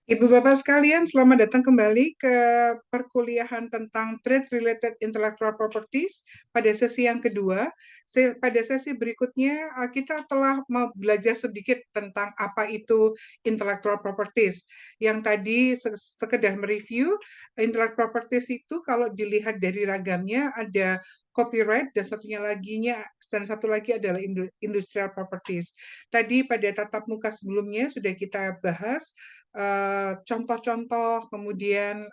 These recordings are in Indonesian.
Ibu Bapak sekalian, selamat datang kembali ke perkuliahan tentang Trade Related Intellectual Properties pada sesi yang kedua. Pada sesi berikutnya, kita telah mau belajar sedikit tentang apa itu intellectual properties. Yang tadi sekedar mereview, intellectual properties itu kalau dilihat dari ragamnya ada copyright dan satu lagi adalah industrial properties. Tadi pada tatap muka sebelumnya sudah kita bahas contoh-contoh, kemudian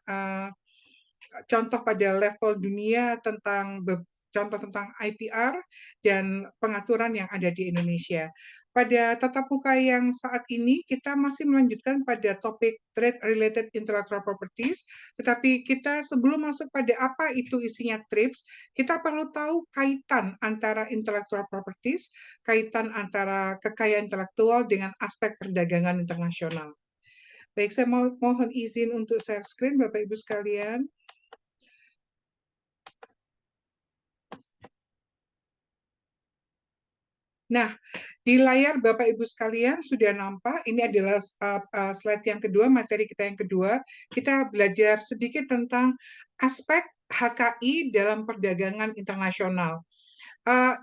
contoh pada level dunia tentang contoh tentang IPR dan pengaturan yang ada di Indonesia. Pada tatap muka yang saat ini, kita masih melanjutkan pada topik Trade Related Intellectual Properties, tetapi kita sebelum masuk pada apa itu isinya TRIPS, kita perlu tahu kaitan antara intellectual properties, kaitan antara kekayaan intelektual dengan aspek perdagangan internasional. Baik, saya mohon izin untuk share screen, Bapak Ibu sekalian. Nah, di layar Bapak Ibu sekalian sudah nampak, ini adalah slide yang kedua, materi kita yang kedua. Kita belajar sedikit tentang aspek HKI dalam perdagangan internasional.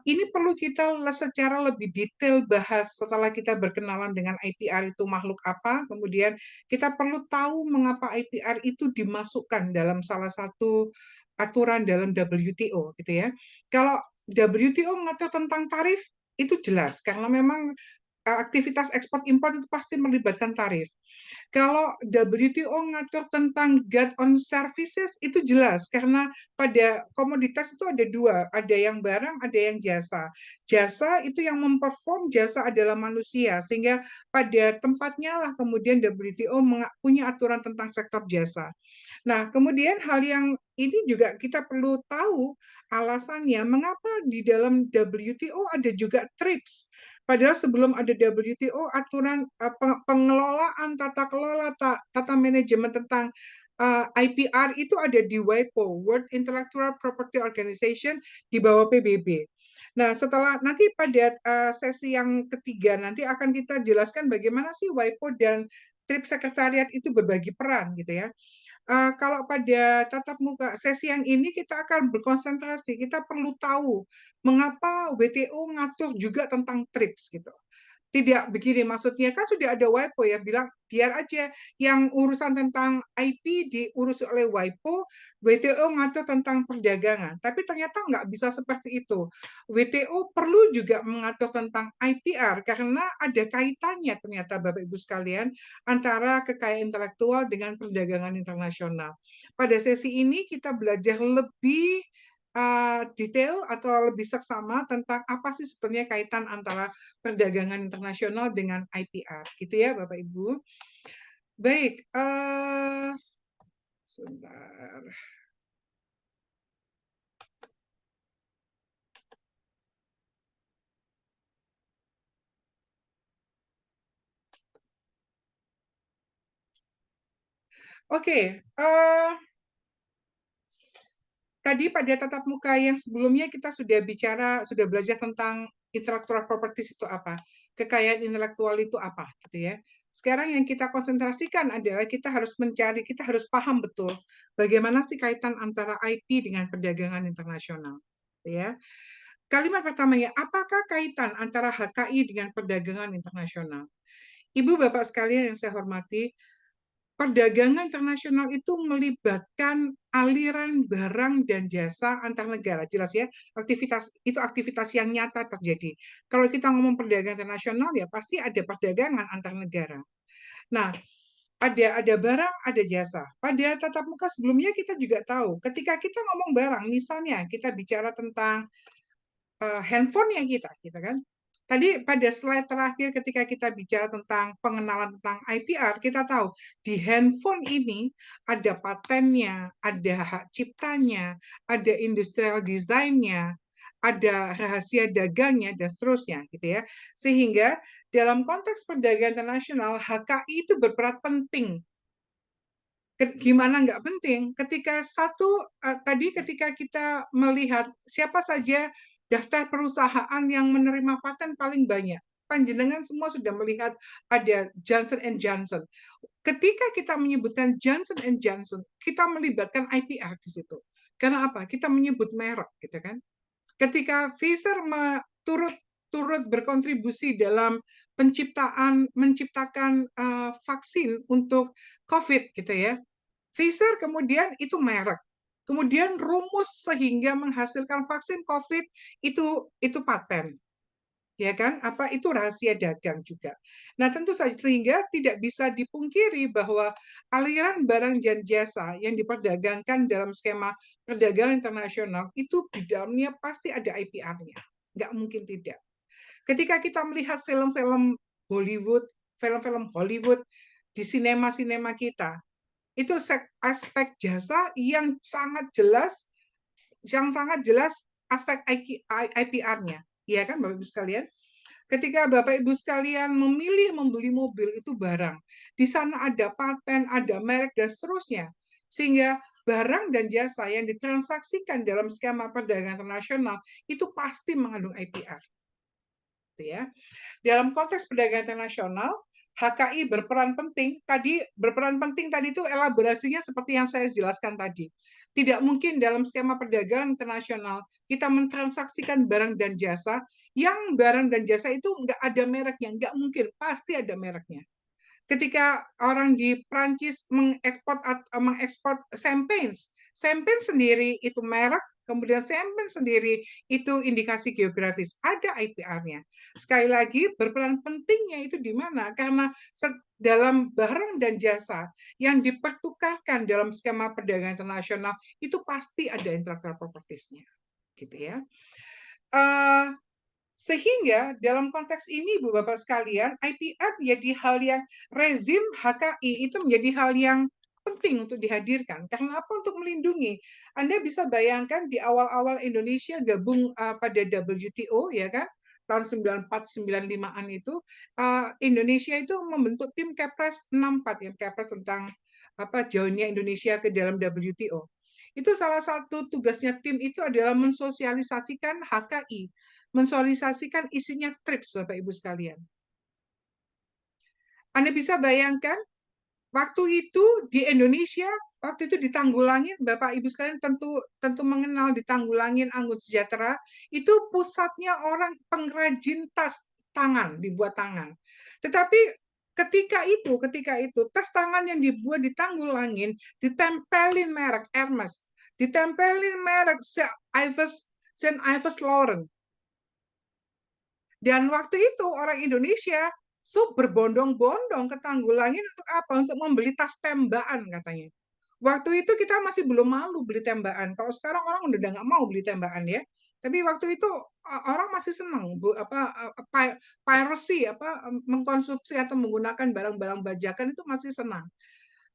Ini perlu kita secara lebih detail bahas setelah kita berkenalan dengan IPR itu makhluk apa, kemudian kita perlu tahu mengapa IPR itu dimasukkan dalam salah satu aturan dalam WTO, gitu ya. Kalau WTO mengatur tentang tarif, itu jelas, karena memang aktivitas ekspor impor itu pasti melibatkan tarif. Kalau WTO ngatur tentang guide on services itu jelas karena pada komoditas itu ada dua, ada yang barang, ada yang jasa. Jasa itu yang memperform jasa adalah manusia, sehingga pada tempatnya lah kemudian WTO punya aturan tentang sektor jasa. Nah, kemudian hal yang ini juga kita perlu tahu alasannya mengapa di dalam WTO ada juga TRIPS. Padahal sebelum ada WTO, aturan pengelolaan tata kelola, tata manajemen tentang IPR itu ada di WIPO, World Intellectual Property Organization, di bawah PBB. Nah, setelah nanti pada sesi yang ketiga, nanti akan kita jelaskan bagaimana sih WIPO dan TRIPS Sekretariat itu berbagi peran, gitu ya. Kalau pada tatap muka sesi yang ini kita akan berkonsentrasi, kita perlu tahu mengapa WTO ngatur juga tentang TRIPS gitu. Tidak begini, maksudnya kan sudah ada WIPO ya, bilang biar aja yang urusan tentang IP diurus oleh WIPO, WTO ngatur tentang perdagangan. Tapi ternyata nggak bisa seperti itu. WTO perlu juga mengatur tentang IPR karena ada kaitannya ternyata Bapak Ibu sekalian antara kekayaan intelektual dengan perdagangan internasional. Pada sesi ini kita belajar lebih detail atau lebih seksama tentang apa sih sebenarnya kaitan antara perdagangan internasional dengan IPR, gitu ya Bapak Ibu. Baik, sebentar. Oke, tadi pada tatap muka yang sebelumnya kita sudah belajar tentang intellectual properties itu apa, kekayaan intelektual itu apa, gitu ya. Sekarang yang kita konsentrasikan adalah kita harus mencari, kita harus paham betul bagaimana sih kaitan antara IP dengan perdagangan internasional, gitu ya. Kalimat pertamanya, apakah kaitan antara HKI dengan perdagangan internasional? Ibu Bapak sekalian yang saya hormati, perdagangan internasional itu melibatkan aliran barang dan jasa antar negara. Jelas ya, aktivitas yang nyata terjadi. Kalau kita ngomong perdagangan internasional ya pasti ada perdagangan antar negara. Nah, ada barang, ada jasa. Pada tatap muka sebelumnya kita juga tahu, ketika kita ngomong barang, misalnya kita bicara tentang handphonenya kita, gitu kan. Tadi pada slide terakhir ketika kita bicara tentang pengenalan tentang IPR, kita tahu di handphone ini ada patennya, ada hak ciptanya, ada industrial design-nya, ada rahasia dagangnya, dan seterusnya, gitu ya. Sehingga dalam konteks perdagangan internasional, HKI itu berperan penting. Gimana nggak penting? Ketika kita melihat siapa saja daftar perusahaan yang menerima paten paling banyak. panjenengan semua sudah melihat ada Johnson and Johnson. Ketika kita menyebutkan Johnson and Johnson, kita melibatkan IPR di situ. Karena apa? Kita menyebut merek, gitu kan? Ketika Pfizer turut berkontribusi dalam menciptakan vaksin untuk COVID, gitu ya. Pfizer kemudian itu merek. Kemudian rumus sehingga menghasilkan vaksin COVID itu paten, ya kan? Apa itu rahasia dagang juga. Nah, tentu saja sehingga tidak bisa dipungkiri bahwa aliran barang dan jasa yang diperdagangkan dalam skema perdagangan internasional itu di dalamnya pasti ada IPR-nya. Nggak mungkin tidak. Ketika kita melihat film-film Hollywood, film-film Hollywood di sinema-sinema kita, itu aspek jasa yang sangat jelas aspek IPR-nya, ya kan Bapak Ibu sekalian? Ketika Bapak Ibu sekalian memilih membeli mobil itu barang, di sana ada paten, ada merek dan seterusnya, sehingga barang dan jasa yang ditransaksikan dalam skema perdagangan internasional itu pasti mengandung IPR. Ya. Dalam konteks perdagangan internasional, HKI berperan penting. Berperan penting tadi itu elaborasinya seperti yang saya jelaskan tadi. Tidak mungkin dalam skema perdagangan internasional kita mentransaksikan barang dan jasa yang barang dan jasa itu nggak ada mereknya, nggak mungkin, pasti ada mereknya. Ketika orang di Prancis mengekspor champagne sendiri itu merek, kemudian champagne sendiri itu indikasi geografis, ada IPR-nya. Sekali lagi, berperan pentingnya itu di mana? Karena dalam barang dan jasa yang dipertukarkan dalam skema perdagangan internasional itu pasti ada intellectual properties-nya, gitu ya. Sehingga dalam konteks ini, Bu Bapak sekalian, IPR menjadi hal yang rezim HKI itu menjadi hal yang penting untuk dihadirkan. Karena apa? Untuk melindungi. Anda bisa bayangkan di awal-awal Indonesia gabung pada WTO, ya kan? Tahun 94-95-an itu, Indonesia itu membentuk tim Kepres 64, ya, Kepres tentang joinnya Indonesia ke dalam WTO. Itu salah satu tugasnya tim itu adalah mensosialisasikan HKI, mensosialisasikan isinya TRIPS, Bapak Ibu sekalian. Anda bisa bayangkan, waktu itu di Indonesia, waktu itu ditanggulangin, Bapak Ibu sekalian tentu mengenal ditanggulangin Anggun Sejahtera, itu pusatnya orang pengrajin tas tangan, dibuat tangan. Tetapi ketika itu tas tangan yang dibuat ditanggulangin, ditempelin merek Hermes, ditempelin merek Saint Ives Laurent. Dan waktu itu orang Indonesia berbondong-bondong ke Tanggulangin untuk apa? Untuk membeli tas tembakan katanya. Waktu itu kita masih belum malu beli tembakan. Kalau sekarang orang udah nggak mau beli tembakan ya. Tapi waktu itu orang masih senang piracy, mengkonsumsi atau menggunakan barang-barang bajakan itu masih senang.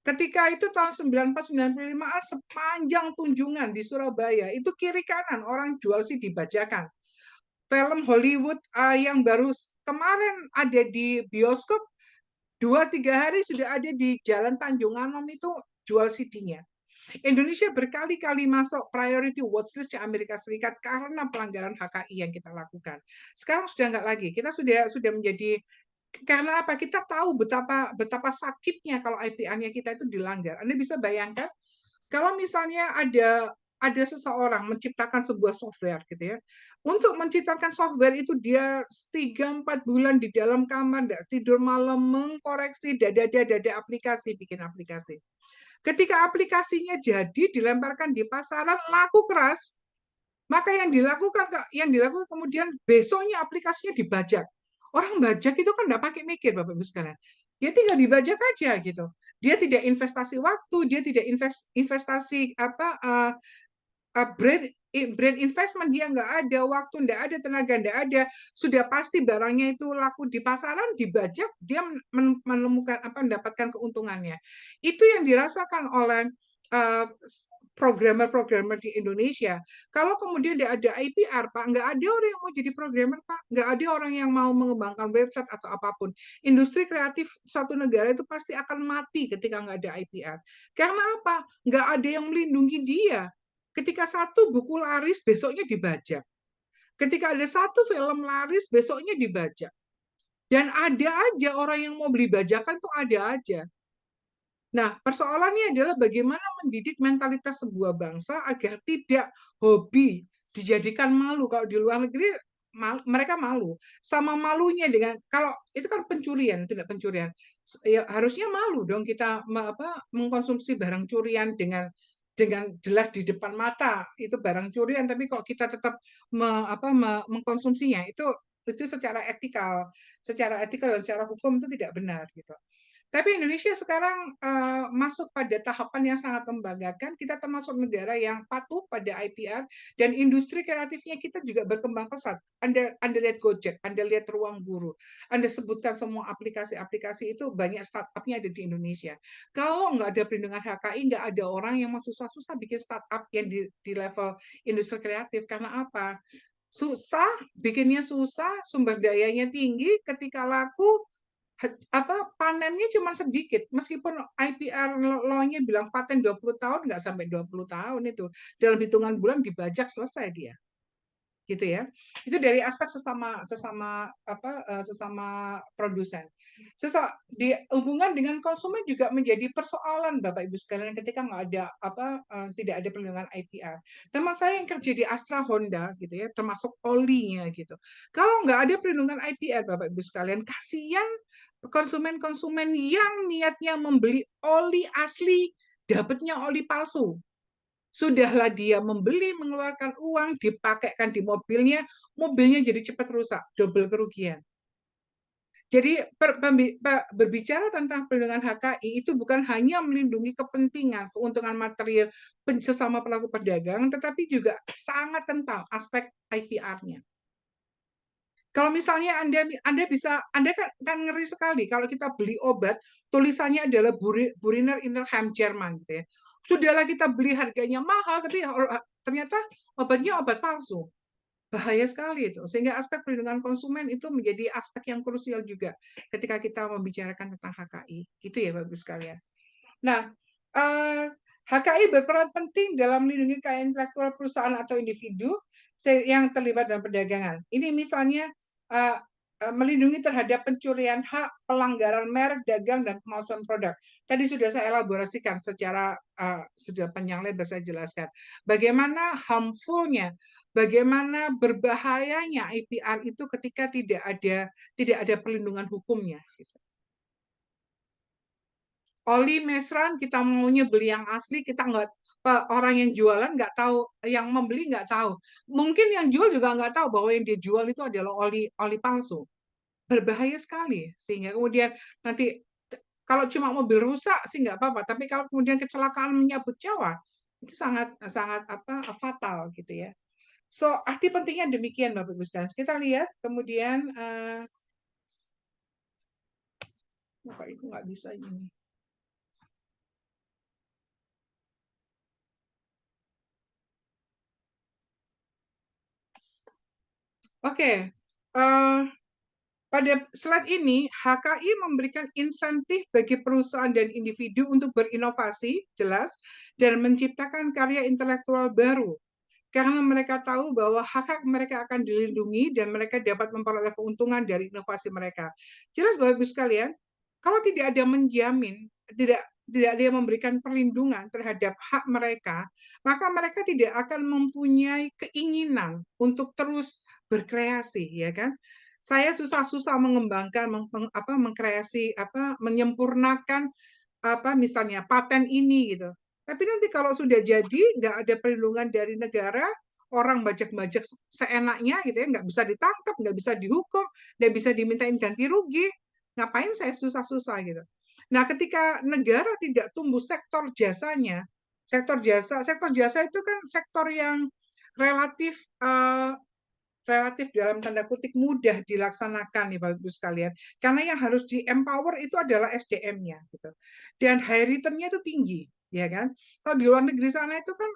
Ketika itu tahun 94-95 sepanjang Tunjungan di Surabaya itu kiri kanan orang jual CD bajakan. Film Hollywood yang baru kemarin ada di bioskop 2-3 hari sudah ada di Jalan Tanjung Anom itu jual CD-nya. Indonesia berkali-kali masuk priority watchlist di Amerika Serikat karena pelanggaran HKI yang kita lakukan. Sekarang sudah nggak lagi. Kita sudah menjadi, karena apa? Kita tahu betapa sakitnya kalau IPR-nya kita itu dilanggar. Anda bisa bayangkan kalau misalnya ada seseorang menciptakan sebuah software gitu ya. Untuk menciptakan software itu dia 3-4 bulan di dalam kamar, enggak tidur malam, mengkoreksi dada aplikasi, bikin aplikasi. Ketika aplikasinya jadi dilemparkan di pasaran laku keras, maka yang dilakukan kemudian besoknya aplikasinya dibajak. Orang bajak itu kan enggak pakai mikir, Bapak Ibu sekalian. Dia tinggal dibajak aja gitu. Dia tidak investasi waktu, dia tidak investasi brand investment, dia nggak ada waktu, nggak ada tenaga, nggak ada, sudah pasti barangnya itu laku di pasaran, dibajak, dia mendapatkan keuntungannya. Itu yang dirasakan oleh programmer di Indonesia. Kalau kemudian tidak ada IPR, Pak, nggak ada orang yang mau jadi programmer, Pak, nggak ada orang yang mau mengembangkan website atau apapun. Industri kreatif suatu negara itu pasti akan mati ketika nggak ada IPR. Karena apa? Nggak ada yang melindungi dia. Ketika satu buku laris, besoknya dibajak. Ketika ada satu film laris, besoknya dibajak. Dan ada aja orang yang mau beli bajakan tuh ada aja. Nah, persoalannya adalah bagaimana mendidik mentalitas sebuah bangsa agar tidak hobi dijadikan malu. Kalau di luar negeri mereka malu. Sama malunya dengan kalau itu kan pencurian, tidak pencurian. Ya, harusnya malu dong kita mengkonsumsi barang curian dengan jelas di depan mata itu barang curian, tapi kok kita tetap mengkonsumsinya itu secara etikal dan secara hukum itu tidak benar gitu. Tapi Indonesia sekarang masuk pada tahapan yang sangat membanggakan. Kita termasuk negara yang patuh pada IPR dan industri kreatifnya kita juga berkembang pesat. Anda lihat Gojek, Anda lihat Ruang Guru, Anda sebutkan semua aplikasi-aplikasi itu banyak startupnya ada di Indonesia. Kalau nggak ada perlindungan HKI, nggak ada orang yang mau susah-susah bikin startup yang di level industri kreatif. Karena apa? Susah, bikinnya susah, sumber dayanya tinggi, ketika laku panennya cuma sedikit. Meskipun IPR law-nya bilang paten 20 tahun, nggak sampai 20 tahun itu. Dalam hitungan bulan dibajak selesai dia. Gitu ya. Itu dari aspek sesama produsen. Di hubungan dengan konsumen juga menjadi persoalan Bapak Ibu sekalian ketika nggak ada tidak ada perlindungan IPR. Teman saya yang kerja di Astra Honda gitu ya, termasuk olinya gitu. Kalau nggak ada perlindungan IPR Bapak Ibu sekalian, kasihan konsumen-konsumen yang niatnya membeli oli asli, dapatnya oli palsu. Sudahlah dia membeli, mengeluarkan uang, dipakaikan di mobilnya, mobilnya jadi cepat rusak, double kerugian. Jadi berbicara tentang perlindungan HKI itu bukan hanya melindungi kepentingan, keuntungan material sesama pelaku perdagangan, tetapi juga sangat kental aspek IPR-nya. Kalau misalnya Anda kan ngeri sekali kalau kita beli obat tulisannya adalah Buriner Innerhalb Jerman gitu ya. Sudahlah kita beli harganya mahal tapi ternyata obatnya obat palsu. Bahaya sekali itu. Sehingga aspek perlindungan konsumen itu menjadi aspek yang krusial juga ketika kita membicarakan tentang HKI. Gitu ya Bapak sekalian. Nah, HKI berperan penting dalam melindungi kekayaan intelektual perusahaan atau individu yang terlibat dalam perdagangan. Ini misalnya melindungi terhadap pencurian hak, pelanggaran merek, dagang, dan pemalsuan produk. Tadi sudah saya elaborasikan secara sudah panjang lebar saya jelaskan. Bagaimana harmful-nya, bagaimana berbahayanya IPR itu ketika tidak ada perlindungan hukumnya. Gitu. Oli mesran kita maunya beli yang asli, kita nggak orang yang jualan nggak tahu, yang membeli nggak tahu. Mungkin yang jual juga nggak tahu bahwa yang dia jual itu adalah oli palsu. Berbahaya sekali. Sehingga kemudian nanti kalau cuma mobil rusak sih nggak apa-apa, tapi kalau kemudian kecelakaan menyabut nyawa itu sangat sangat fatal gitu ya. So arti pentingnya demikian Bapak Ibu sekalian. Kita lihat kemudian Bapak Ibu nggak bisa ini. Oke, pada slide ini, HKI memberikan insentif bagi perusahaan dan individu untuk berinovasi, jelas, dan menciptakan karya intelektual baru. Karena mereka tahu bahwa hak-hak mereka akan dilindungi dan mereka dapat memperoleh keuntungan dari inovasi mereka. Jelas Bapak Ibu sekalian, kalau tidak ada menjamin, tidak ada yang memberikan perlindungan terhadap hak mereka, maka mereka tidak akan mempunyai keinginan untuk terus berkreasi, ya kan? Saya susah-susah mengembangkan, mengkreasi, menyempurnakan misalnya paten ini gitu. Tapi nanti kalau sudah jadi nggak ada perlindungan dari negara, orang bajak-bajak seenaknya gitu ya, nggak bisa ditangkap, nggak bisa dihukum, nggak bisa dimintain ganti rugi. Ngapain saya susah-susah gitu. Nah, ketika negara tidak tumbuh sektor jasa itu kan sektor yang relatif relatif dalam tanda kutip mudah dilaksanakan nih Bapak Ibu sekalian. Karena yang harus di-empower itu adalah SDM-nya gitu. Dan high return-nya itu tinggi, ya kan? Kalau di luar negeri sana itu kan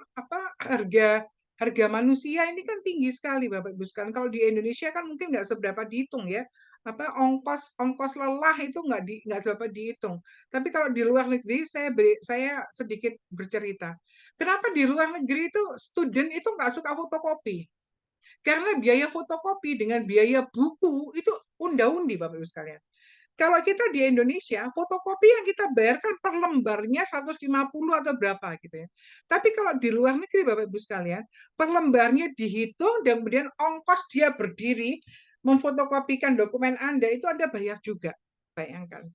harga manusia ini kan tinggi sekali Bapak Ibu sekalian. Kalau di Indonesia kan mungkin nggak seberapa dihitung ya. Ongkos lelah itu nggak seberapa dihitung. Tapi kalau di luar negeri saya sedikit bercerita. Kenapa di luar negeri itu student itu nggak suka fotokopi? Karena biaya fotokopi dengan biaya buku itu unda-undi, Bapak Ibu sekalian. Kalau kita di Indonesia, fotokopi yang kita bayarkan per lembarnya 150 atau berapa gitu ya. Tapi kalau di luar negeri, Bapak Ibu sekalian, per lembarnya dihitung dan kemudian ongkos dia berdiri memfotokopikan dokumen Anda itu Anda bayar juga. Bayangkan.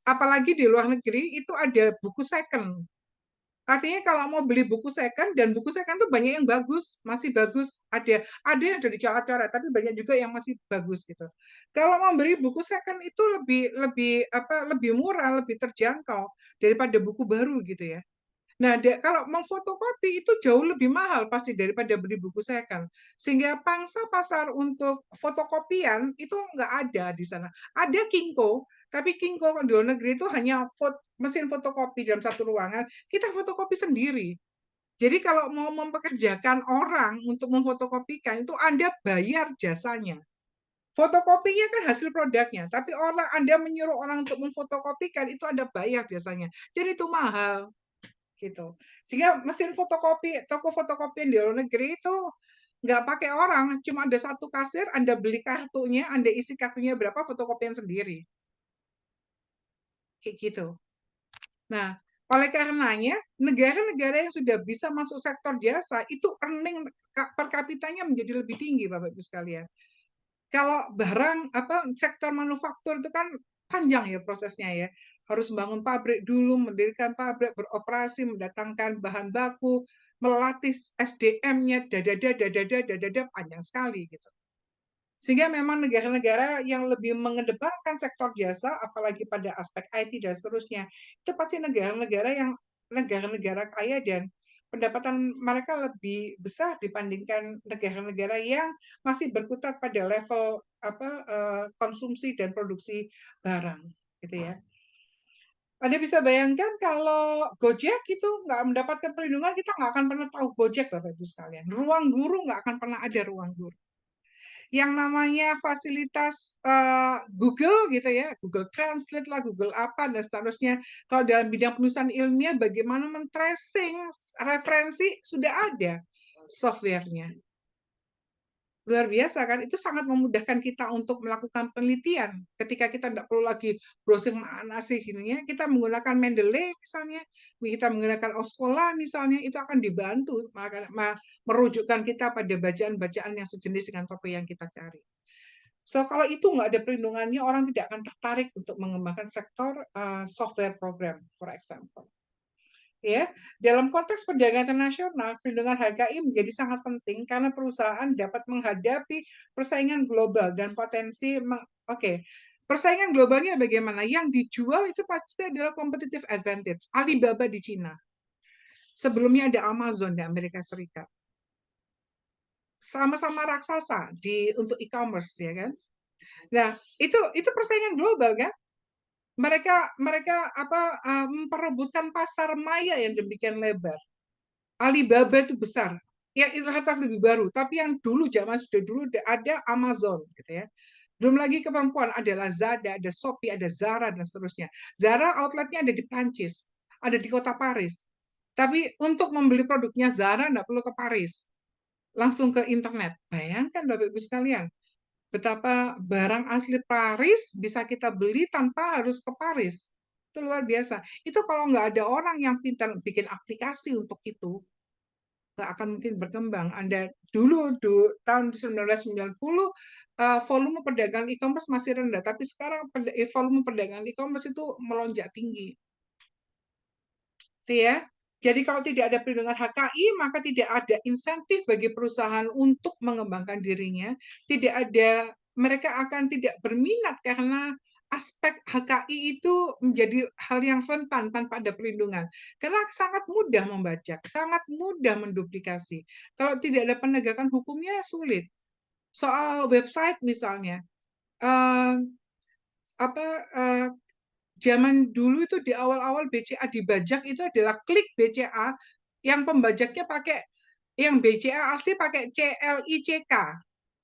Apalagi di luar negeri itu ada buku second. Artinya kalau mau beli buku second, dan buku second tuh banyak yang bagus, masih bagus. Ada yang udah dicoret-coret, tapi banyak juga yang masih bagus gitu. Kalau mau beli buku second itu lebih lebih lebih murah, lebih terjangkau daripada buku baru gitu ya. Nah, kalau memfotokopi itu jauh lebih mahal pasti daripada beli buku second. Sehingga pangsa pasar untuk fotokopian itu nggak ada di sana. Ada Kinko, tapi Kinko di luar negeri itu hanya mesin fotokopi dalam satu ruangan, kita fotokopi sendiri. Jadi kalau mau mempekerjakan orang untuk memfotokopikan, itu Anda bayar jasanya. Fotokopinya kan hasil produknya, tapi Anda menyuruh orang untuk memfotokopikan, itu Anda bayar jasanya. Jadi itu mahal gitu. Sehingga mesin fotokopi, toko fotokopi di luar negeri itu nggak pakai orang, cuma ada satu kasir, Anda beli kartunya, Anda isi kartunya berapa, fotokopian sendiri. Kayak gitu. Nah, oleh karenanya, negara-negara yang sudah bisa masuk sektor jasa, itu earning per kapitanya menjadi lebih tinggi, Bapak Ibu sekalian. Kalau barang sektor manufaktur itu kan panjang ya prosesnya ya. Harus membangun pabrik dulu, mendirikan pabrik, beroperasi, mendatangkan bahan baku, melatih SDM-nya, dadada panjang sekali gitu. Sehingga memang negara-negara yang lebih mengedepankan sektor jasa, apalagi pada aspek IT dan seterusnya, itu pasti negara-negara kaya dan pendapatan mereka lebih besar dibandingkan negara-negara yang masih berkutat pada level konsumsi dan produksi barang, gitu ya. Anda bisa bayangkan kalau Gojek itu nggak mendapatkan perlindungan, kita nggak akan pernah tahu Gojek, Bapak Ibu sekalian. Ruang guru nggak akan pernah ada ruang guru. Yang namanya fasilitas Google gitu ya, Google Translate lah, Google apa dan seterusnya. Kalau dalam bidang penulisan ilmiah, bagaimana men-tracing referensi sudah ada softwarenya. Luar biasa kan, itu sangat memudahkan kita untuk melakukan penelitian. Ketika kita tidak perlu lagi browsing mana sih sininya, kita menggunakan Mendeley misalnya, kita menggunakan Oskola misalnya, itu akan dibantu merujukkan kita pada bacaan-bacaan yang sejenis dengan topik yang kita cari. So kalau itu nggak ada perlindungannya, orang tidak akan tertarik untuk mengembangkan sektor software program, for example. Ya, dalam konteks perdagangan internasional, perlindungan HKI menjadi sangat penting karena perusahaan dapat menghadapi persaingan global dan potensi persaingan globalnya bagaimana? Yang dijual itu pasti adalah competitive advantage. Alibaba di Cina. Sebelumnya ada Amazon di Amerika Serikat. Sama-sama raksasa untuk e-commerce ya kan. Nah, itu persaingan global kan? Mereka memperebutkan pasar maya yang demikian lebar. Alibaba itu besar, yang relatif lebih baru, tapi yang dulu zaman sudah dulu ada Amazon gitu ya. Belum lagi kemampuan ada Lazada, ada Shopee, ada Zara dan seterusnya. Zara outletnya ada di Prancis, ada di kota Paris. Tapi untuk membeli produknya Zara nggak perlu ke Paris, langsung ke internet. Bayangkan Bapak Ibu sekalian, betapa barang asli Paris bisa kita beli tanpa harus ke Paris. Itu luar biasa. Itu kalau nggak ada orang yang pintar bikin aplikasi untuk itu, nggak akan mungkin berkembang. Anda dulu tahun 1990 volume perdagangan e-commerce masih rendah, tapi sekarang volume perdagangan e-commerce itu melonjak tinggi. Itu ya. Jadi kalau tidak ada perlindungan HKI, maka tidak ada insentif bagi perusahaan untuk mengembangkan dirinya. Mereka akan tidak berminat karena aspek HKI itu menjadi hal yang rentan tanpa ada perlindungan. Karena sangat mudah membajak, sangat mudah menduplikasi. Kalau tidak ada penegakan hukumnya sulit. Soal website misalnya, eh, apa zaman dulu itu di awal-awal BCA dibajak itu adalah klik BCA yang pembajaknya pakai yang BCA asli pakai CLICK,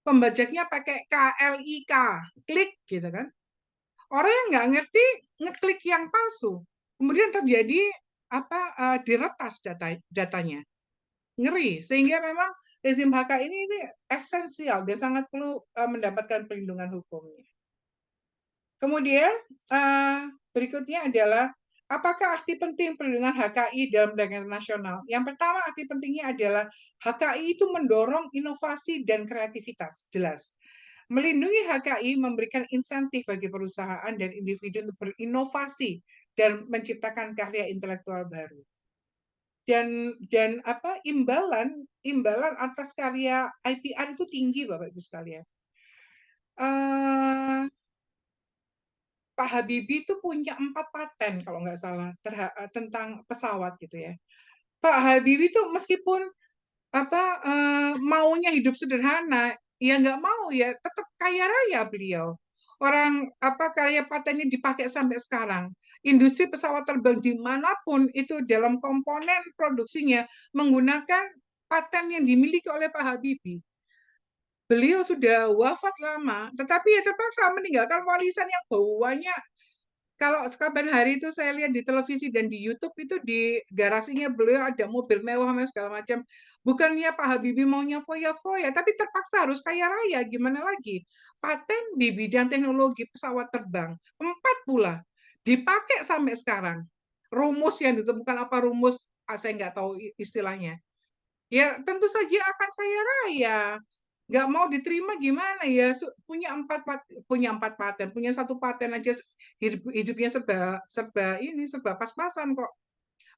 pembajaknya pakai KLIK, klik gitu kan. Orang yang nggak ngerti ngeklik yang palsu, kemudian terjadi diretas datanya, ngeri. Sehingga memang rezim HKI ini esensial dan sangat perlu mendapatkan perlindungan hukumnya. Kemudian berikutnya adalah apakah arti penting perlindungan HKI dalam perdagangan internasional? Yang pertama, arti pentingnya adalah HKI itu mendorong inovasi dan kreativitas, jelas. Melindungi HKI memberikan insentif bagi perusahaan dan individu untuk berinovasi dan menciptakan karya intelektual baru. Dan imbalan atas karya IPR itu tinggi, Bapak Ibu sekalian. Pak Habibie itu punya 4 paten kalau nggak salah tentang pesawat gitu ya. Pak Habibie itu meskipun maunya hidup sederhana, ya nggak mau ya, tetap kaya raya beliau. Orang karya patennya dipakai sampai sekarang. Industri pesawat terbang dimanapun itu dalam komponen produksinya menggunakan paten yang dimiliki oleh Pak Habibie. Beliau sudah wafat lama, tetapi ya terpaksa meninggalkan warisan yang banyak. Kalau kapan hari itu saya lihat di televisi dan di YouTube itu di garasinya beliau ada mobil mewah segala macam. Bukannya Pak Habibie maunya foya-foya, tapi terpaksa harus kaya raya. Gimana lagi? Paten di bidang teknologi pesawat terbang, 4 pula, dipakai sampai sekarang. Rumus yang ditemukan apa rumus, saya nggak tahu istilahnya. Ya tentu saja akan kaya raya. Nggak mau diterima gimana ya? Punya empat paten, punya 1 paten aja hidupnya serba serba ini serba pas-pasan kok.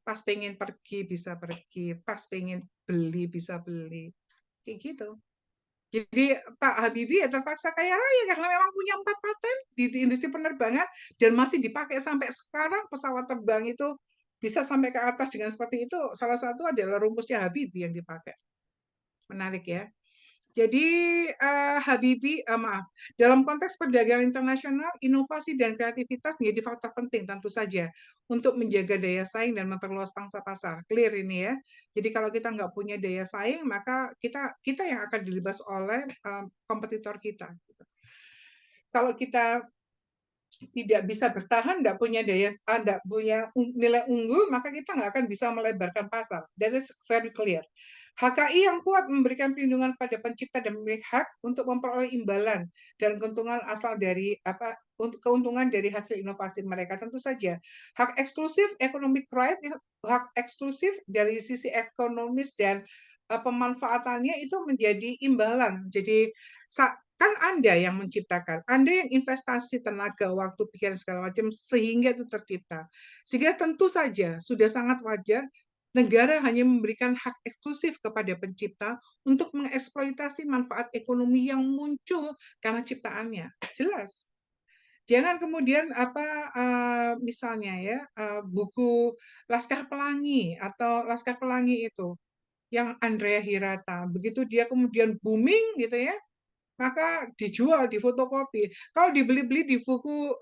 Pas pengen pergi bisa pergi, pas pengen beli bisa beli, kayak gitu. Jadi Pak Habibie ya terpaksa kaya raya karena memang punya 4 paten di industri penerbangan dan masih dipakai sampai sekarang. Pesawat terbang itu bisa sampai ke atas dengan seperti itu. Salah satu adalah rumusnya Habibie yang dipakai. Menarik ya. Jadi Habibie, maaf, dalam konteks perdagangan internasional, inovasi dan kreativitas menjadi faktor penting tentu saja untuk menjaga daya saing dan memperluas pangsa pasar. Clear ini ya. Jadi kalau kita nggak punya daya saing, maka kita yang akan dilibas oleh kompetitor kita. Kalau kita tidak bisa bertahan, tidak punya tidak punya nilai unggul, maka kita nggak akan bisa melebarkan pasar. That is very clear. HKI yang kuat memberikan perlindungan pada pencipta dan pemilik hak untuk memperoleh imbalan dan keuntungan asal dari keuntungan dari hasil inovasi mereka. Tentu saja hak eksklusif economic right, hak eksklusif dari sisi ekonomis dan pemanfaatannya itu menjadi imbalan. Jadi kan Anda yang menciptakan, Anda yang investasi tenaga, waktu, pikiran segala macam sehingga itu tercipta. Sehingga tentu saja sudah sangat wajar negara hanya memberikan hak eksklusif kepada pencipta untuk mengeksploitasi manfaat ekonomi yang muncul karena ciptaannya. Jelas. Jangan kemudian misalnya ya buku Laskar Pelangi atau Laskar Pelangi itu yang Andrea Hirata, begitu dia kemudian booming gitu ya, maka dijual di fotokopi. Kalau dibeli-beli di buku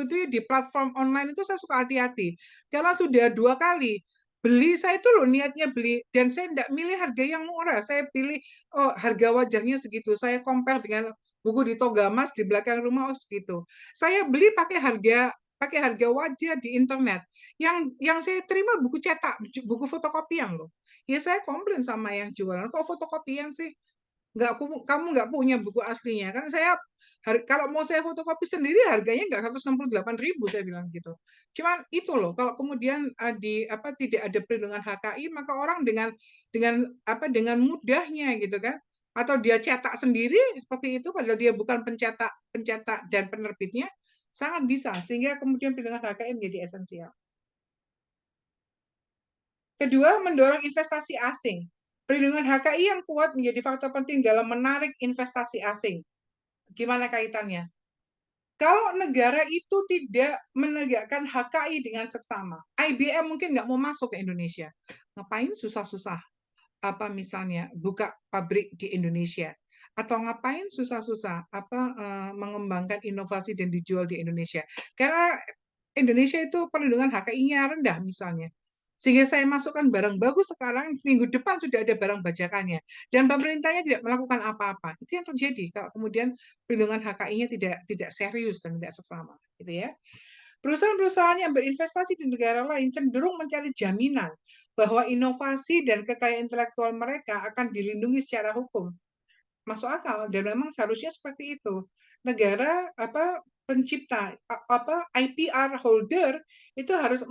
itu di platform online itu saya suka hati-hati karena sudah 2 kali beli. Saya itu loh niatnya beli dan saya tidak milih harga yang murah, saya pilih harga wajarnya segitu, saya compare dengan buku di Togamas di belakang rumah segitu. Saya beli pakai harga wajar di internet. Yang saya terima buku cetak, buku fotokopian loh. Ya saya komplain sama yang jualan, kok fotokopian sih? Kamu nggak punya buku aslinya kan. Kalau mau saya fotokopi sendiri harganya nggak 168.000, saya bilang gitu. Cuman itu loh, kalau kemudian tidak ada perlindungan HKI, maka orang dengan mudahnya gitu kan, atau dia cetak sendiri seperti itu padahal dia bukan pencetak pencetak dan penerbitnya, sangat bisa sehingga kemudian perlindungan HKI menjadi esensial. Kedua, mendorong investasi asing. Perlindungan HKI yang kuat menjadi faktor penting dalam menarik investasi asing. Gimana kaitannya? Kalau negara itu tidak menegakkan HKI dengan seksama, IBM mungkin nggak mau masuk ke Indonesia. Ngapain susah-susah misalnya buka pabrik di Indonesia? Atau ngapain susah-susah mengembangkan inovasi dan dijual di Indonesia? Karena Indonesia itu perlindungan HKI-nya rendah misalnya. Sehingga saya masukkan barang bagus sekarang, minggu depan sudah ada barang bajakannya. Dan pemerintahnya tidak melakukan apa-apa. Itu yang terjadi kalau kemudian perlindungan HKI-nya tidak serius dan tidak seksama. Gitu ya. Perusahaan-perusahaan yang berinvestasi di negara lain cenderung mencari jaminan bahwa inovasi dan kekayaan intelektual mereka akan dilindungi secara hukum. Masuk akal dan memang seharusnya seperti itu. Negara pencipta IPR holder itu harus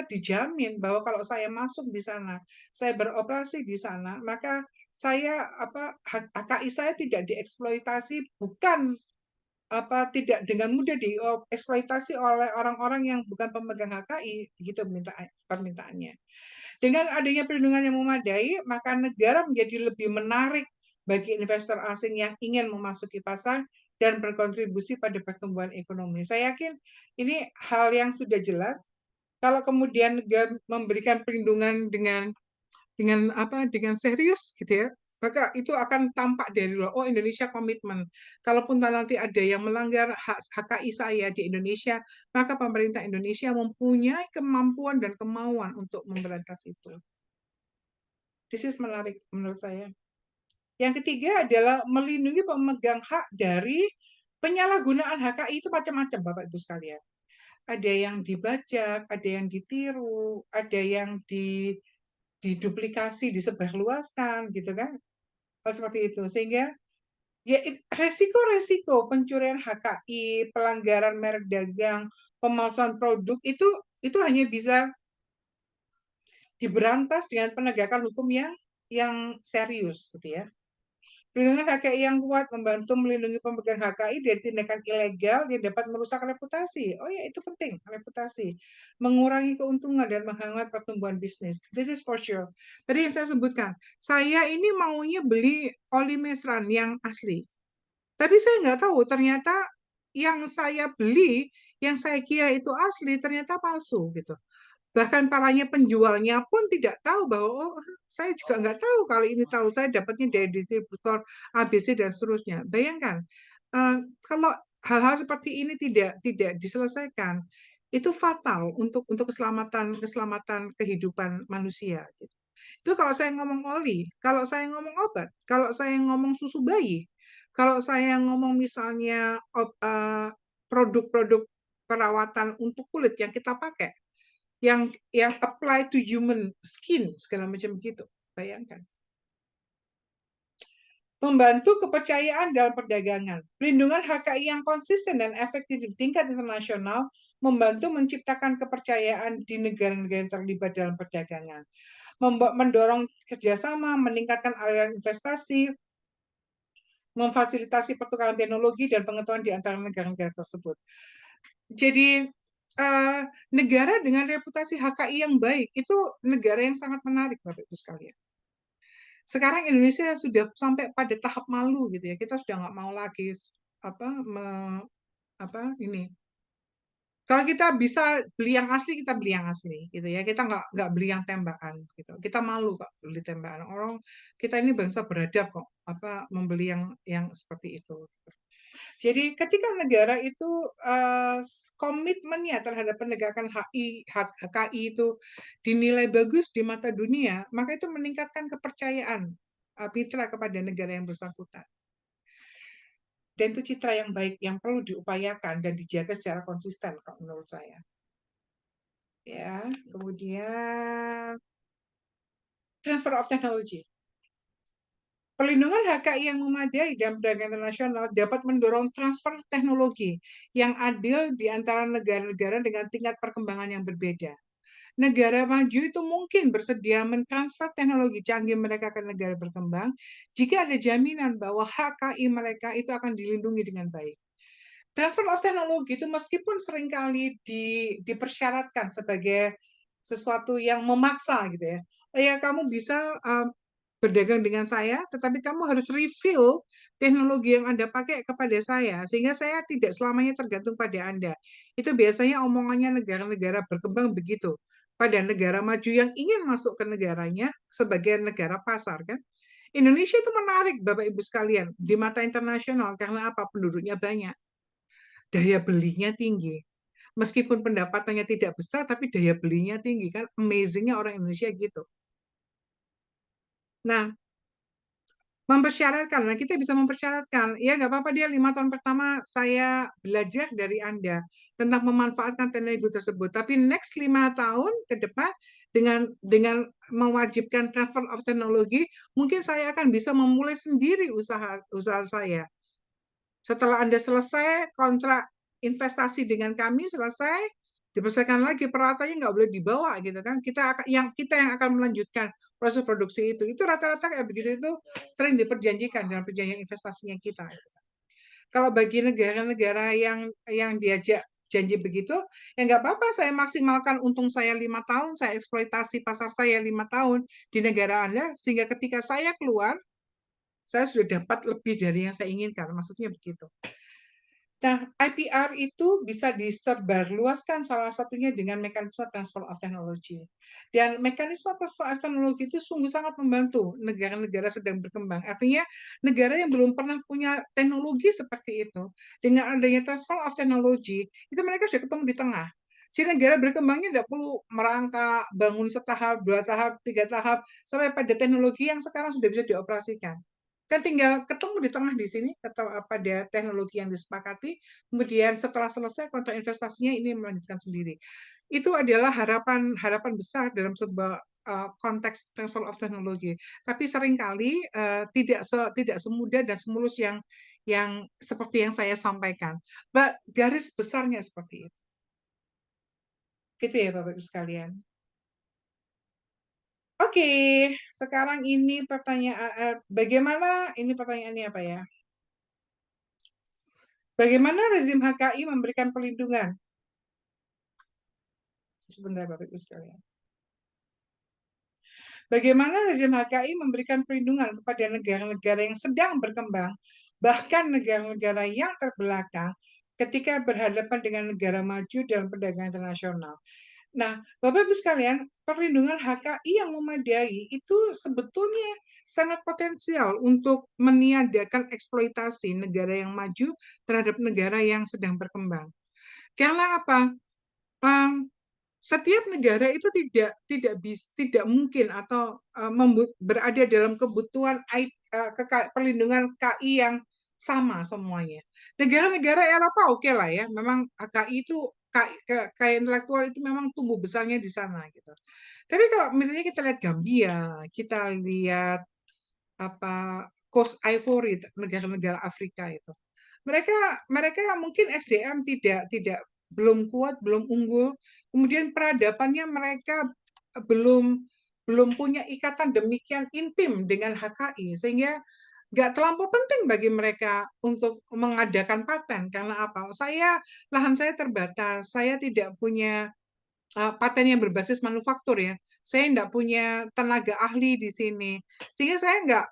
dijamin bahwa kalau saya masuk di sana, saya beroperasi di sana, maka saya HKI saya tidak dieksploitasi, bukan tidak dengan mudah dieksploitasi oleh orang-orang yang bukan pemegang HKI, begitu permintaannya. Dengan adanya perlindungan yang memadai, maka negara menjadi lebih menarik bagi investor asing yang ingin memasuki pasar dan berkontribusi pada pertumbuhan ekonomi. Saya yakin ini hal yang sudah jelas. Kalau kemudian negara memberikan perlindungan dengan serius gitu ya, maka itu akan tampak dari luar. Oh, Indonesia komitmen. Kalaupun nanti ada yang melanggar hak HKI saya di Indonesia, maka pemerintah Indonesia mempunyai kemampuan dan kemauan untuk memberantas itu. This is menarik menurut saya. Yang ketiga adalah melindungi pemegang hak dari penyalahgunaan HKI itu macam-macam, Bapak Ibu sekalian. Ada yang dibajak, ada yang ditiru, ada yang diduplikasi, disebarluaskan, gitu kan? Hal seperti itu. Sehingga ya resiko-resiko pencurian HKI, pelanggaran merek dagang, pemalsuan produk itu hanya bisa diberantas dengan penegakan hukum yang serius, gitu ya. Perlindungan HKI yang kuat membantu melindungi pemegang HKI dari tindakan ilegal yang dapat merusak reputasi. Oh ya, itu penting, reputasi. Mengurangi keuntungan dan menghambat pertumbuhan bisnis. That is for sure. Tadi yang saya sebutkan, saya ini maunya beli oli mesran yang asli. Tapi saya nggak tahu, ternyata yang saya beli, yang saya kira itu asli, ternyata palsu gitu. Bahkan paranya penjualnya pun tidak tahu bahwa oh, saya juga nggak tahu kalau ini tahu saya dapatnya dari distributor ABC dan seterusnya. Bayangkan kalau hal-hal seperti ini tidak diselesaikan, itu fatal untuk keselamatan kehidupan manusia. Itu kalau saya ngomong oli, kalau saya ngomong obat, kalau saya ngomong susu bayi, kalau saya ngomong misalnya produk-produk perawatan untuk kulit yang kita pakai yang apply to human skin segala macam begitu. Bayangkan. Membantu kepercayaan dalam perdagangan. Perlindungan HKI yang konsisten dan efektif di tingkat internasional membantu menciptakan kepercayaan di negara-negara yang terlibat dalam perdagangan. Mendorong kerjasama, meningkatkan aliran investasi, memfasilitasi pertukaran teknologi dan pengetahuan di antara negara-negara tersebut. Jadi negara dengan reputasi HKI yang baik itu negara yang sangat menarik, Bapak Ibu sekalian. Sekarang Indonesia sudah sampai pada tahap malu gitu ya. Kita sudah nggak mau lagi ini. Kalau kita bisa beli yang asli, kita beli yang asli gitu ya. Kita nggak beli yang tembakan gitu. Kita malu kok beli tembakan. Orang kita ini bangsa beradab kok membeli yang seperti itu. Jadi ketika negara itu komitmennya terhadap penegakan HKI itu dinilai bagus di mata dunia, maka itu meningkatkan kepercayaan mitra kepada negara yang bersangkutan. Dan itu citra yang baik yang perlu diupayakan dan dijaga secara konsisten kalau menurut saya. Ya, kemudian transfer of technology. Perlindungan HKI yang memadai dan perdagangan internasional dapat mendorong transfer teknologi yang adil di antara negara-negara dengan tingkat perkembangan yang berbeda. Negara maju itu mungkin bersedia mentransfer teknologi canggih mereka ke negara berkembang jika ada jaminan bahwa HKI mereka itu akan dilindungi dengan baik. Transfer of teknologi itu meskipun seringkali dipersyaratkan sebagai sesuatu yang memaksa gitu ya. Ya kamu bisa berdagang dengan saya, tetapi kamu harus reveal teknologi yang Anda pakai kepada saya, sehingga saya tidak selamanya tergantung pada Anda. Itu biasanya omongannya negara-negara berkembang begitu. Pada negara maju yang ingin masuk ke negaranya sebagai negara pasar kan. Indonesia itu menarik Bapak Ibu sekalian di mata internasional karena apa? Penduduknya banyak. Daya belinya tinggi. Meskipun pendapatannya tidak besar, tapi daya belinya tinggi kan. Amazingnya orang Indonesia gitu. Nah, mempersyaratkan, nah kita bisa mempersyaratkan, ya nggak apa-apa dia 5 tahun pertama saya belajar dari Anda, tentang memanfaatkan teknologi tersebut. Tapi next 5 tahun ke depan dengan mewajibkan transfer of teknologi, mungkin saya akan bisa memulai sendiri usaha saya. Setelah Anda selesai kontrak investasi dengan kami selesai, diselesaikan lagi peralatannya nggak boleh dibawa gitu kan. Kita yang akan melanjutkan proses produksi itu. Itu rata-rata kayak begitu itu sering diperjanjikan dalam perjanjian investasinya kita. Kalau bagi negara-negara yang diajak janji begitu, ya nggak apa-apa saya maksimalkan untung saya 5 tahun, saya eksploitasi pasar saya 5 tahun di negara Anda, sehingga ketika saya keluar, saya sudah dapat lebih dari yang saya inginkan. Maksudnya begitu. Nah, IPR itu bisa disebarluaskan salah satunya dengan mekanisme transfer of technology. Dan mekanisme transfer of technology itu sungguh sangat membantu negara-negara sedang berkembang. Artinya negara yang belum pernah punya teknologi seperti itu, dengan adanya transfer of technology, itu mereka sudah ketemu di tengah. Si negara berkembangnya tidak perlu merangkak, bangun setahap, 2 tahap, 3 tahap, sampai pada teknologi yang sekarang sudah bisa dioperasikan. Kan tinggal ketemu di tengah di sini pada teknologi yang disepakati, kemudian setelah selesai kontrak investasinya ini melanjutkan sendiri. Itu adalah harapan harapan besar dalam sebuah konteks transfer of technology. Tapi seringkali tidak semudah dan semulus yang seperti yang saya sampaikan. Garis besarnya seperti itu. Gitu ya Bapak Ibu sekalian. Oke, sekarang ini bagaimana ini pertanyaannya apa ya? Bagaimana rezim HKI memberikan perlindungan? Sebentar Bapak Ibu sekalian. Bagaimana rezim HKI memberikan perlindungan kepada negara-negara yang sedang berkembang, bahkan negara-negara yang terbelakang, ketika berhadapan dengan negara maju dalam perdagangan internasional. Nah, Bapak Ibu sekalian, perlindungan HKI yang memadai itu sebetulnya sangat potensial untuk meniadakan eksploitasi negara yang maju terhadap negara yang sedang berkembang. Karena apa? Setiap negara itu tidak mungkin atau berada dalam kebutuhan perlindungan KI yang sama semuanya. Negara-negara Eropa oke lah ya, memang KI itu kayak intelektual itu memang tumbuh besarnya di sana gitu. Tapi kalau misalnya kita lihat Gambia, kita lihat apa Coast Ivory, negara-negara Afrika itu, mereka mereka mungkin SDM tidak belum kuat, belum unggul, kemudian peradabannya mereka belum belum punya ikatan demikian intim dengan HKI, sehingga nggak terlampau penting bagi mereka untuk mengadakan paten. Karena apa? Lahan saya terbatas, saya tidak punya paten yang berbasis manufaktur ya. Saya tidak punya tenaga ahli di sini, sehingga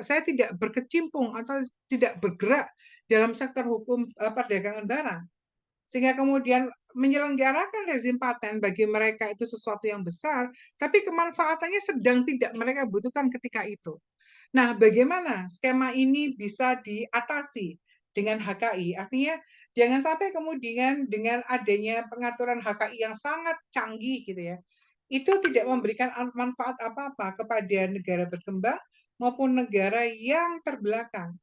saya tidak berkecimpung atau tidak bergerak dalam sektor hukum perdagangan barang. Sehingga kemudian menyelenggarakan rezim paten bagi mereka itu sesuatu yang besar, tapi kemanfaatannya sedang tidak mereka butuhkan ketika itu. Nah, bagaimana skema ini bisa diatasi dengan HKI? Artinya, jangan sampai kemudian dengan adanya pengaturan HKI yang sangat canggih gitu ya, itu tidak memberikan manfaat apa-apa kepada negara berkembang maupun negara yang terbelakang.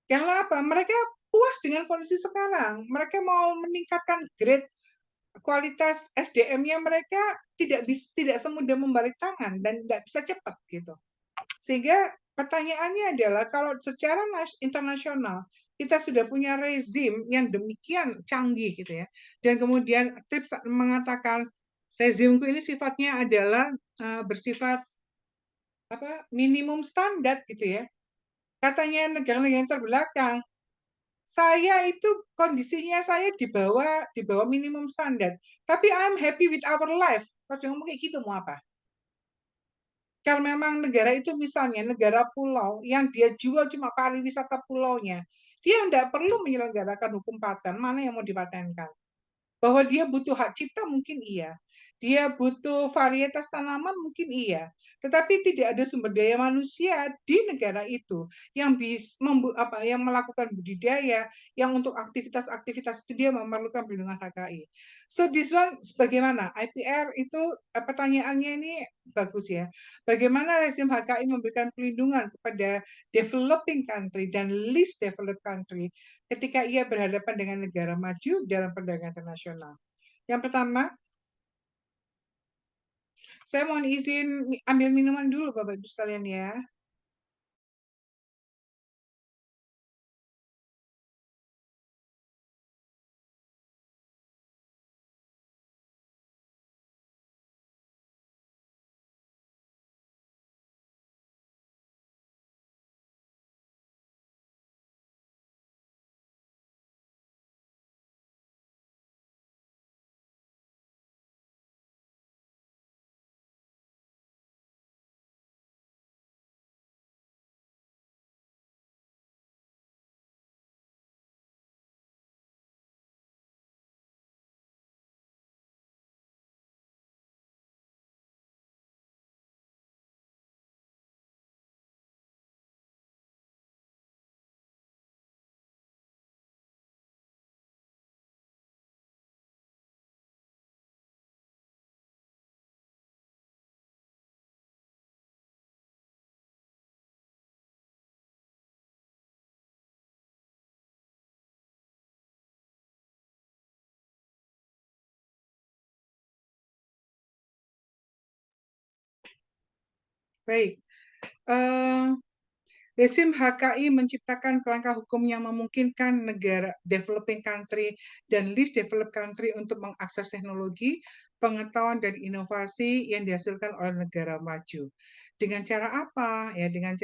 Karena apa? Mereka puas dengan kondisi sekarang. Mereka mau meningkatkan grade kualitas SDM-nya mereka tidak semudah membalik tangan dan tidak bisa cepat gitu. Sehingga pertanyaannya adalah kalau secara internasional kita sudah punya rezim yang demikian canggih gitu ya, dan kemudian TRIPS mengatakan rezimku ini sifatnya adalah bersifat minimum standar gitu ya. Katanya negara-negara yang terbelakang, saya itu kondisinya saya di bawah minimum standar, tapi I'm happy with our life. Kalau ngomong kayak gitu mau apa? Kalau memang negara itu misalnya negara pulau yang dia jual cuma pariwisata pulaunya, dia tidak perlu menyelenggarakan hukum paten, mana yang mau dipatenkan. Bahwa dia butuh hak cipta mungkin iya. Dia butuh varietas tanaman mungkin iya, tetapi tidak ada sumber daya manusia di negara itu yang yang melakukan budidaya, yang untuk aktivitas-aktivitas itu dia memerlukan perlindungan HKI. So this one bagaimana? IPR itu pertanyaannya ini bagus ya. Bagaimana rezim HKI memberikan perlindungan kepada developing country dan least developed country ketika ia berhadapan dengan negara maju dalam perdagangan internasional? Yang pertama, saya mohon izin ambil minuman dulu Bapak Ibu sekalian ya. Baik. Rezim HKI menciptakan kerangka hukum yang memungkinkan negara developing country dan least developed country untuk mengakses teknologi, pengetahuan dan inovasi yang dihasilkan oleh negara maju. Dengan cara apa? Ya, dengan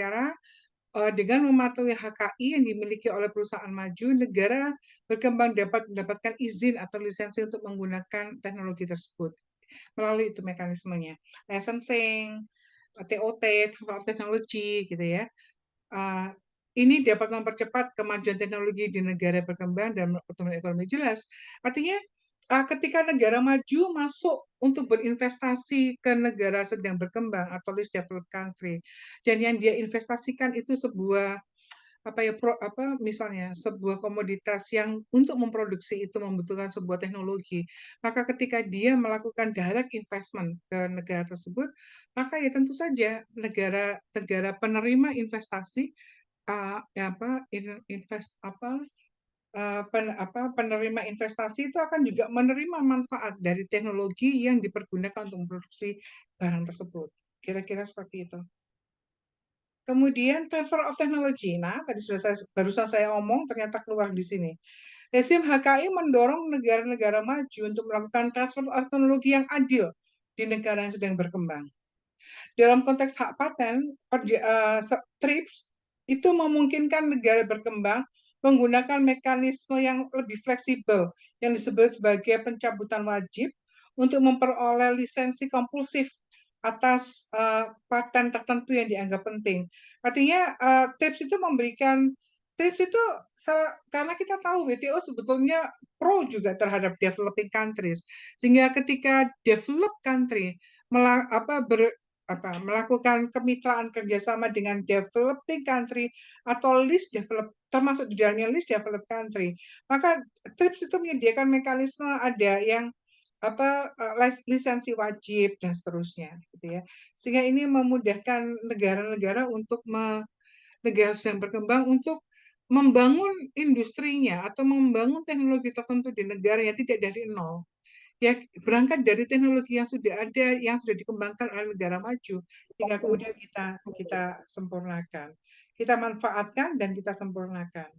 mematuhi HKI yang dimiliki oleh perusahaan maju, negara berkembang dapat mendapatkan izin atau lisensi untuk menggunakan teknologi tersebut melalui itu mekanismenya. Licensing, TOT, transfer of technology gitu ya. Uh, ini dapat mempercepat kemajuan teknologi di negara berkembang dan pertumbuhan ekonomi jelas. Artinya, ketika negara maju masuk untuk berinvestasi ke negara sedang berkembang atau least developed country, dan yang dia investasikan itu sebuah misalnya sebuah komoditas yang untuk memproduksi itu membutuhkan sebuah teknologi, maka ketika dia melakukan direct investment ke negara tersebut, maka ya tentu saja negara negara penerima investasi penerima investasi itu akan juga menerima manfaat dari teknologi yang dipergunakan untuk memproduksi barang tersebut. Kira-kira seperti itu. Kemudian transfer of technology. Nah, tadi barusan saya omong, ternyata keluar di sini. Rezim HKI mendorong negara-negara maju untuk melakukan transfer of teknologi yang adil di negara yang sedang berkembang. Dalam konteks hak paten, TRIPS itu memungkinkan negara berkembang menggunakan mekanisme yang lebih fleksibel yang disebut sebagai pencabutan wajib untuk memperoleh lisensi kompulsif atas paten tertentu yang dianggap penting. Artinya TRIPS itu karena kita tahu WTO sebetulnya pro juga terhadap developing countries, sehingga ketika developed country melakukan kemitraan kerjasama dengan developing country atau least developed, termasuk di dalamnya least developed country, maka TRIPS itu menyediakan mekanisme ada yang lisensi wajib dan seterusnya, gitu ya. Sehingga ini memudahkan negara-negara negara sedang berkembang untuk membangun industrinya atau membangun teknologi tertentu di negara yang tidak dari nol, ya berangkat dari teknologi yang sudah ada, yang sudah dikembangkan oleh negara maju, tinggal kemudian kita sempurnakan, kita manfaatkan dan kita sempurnakan.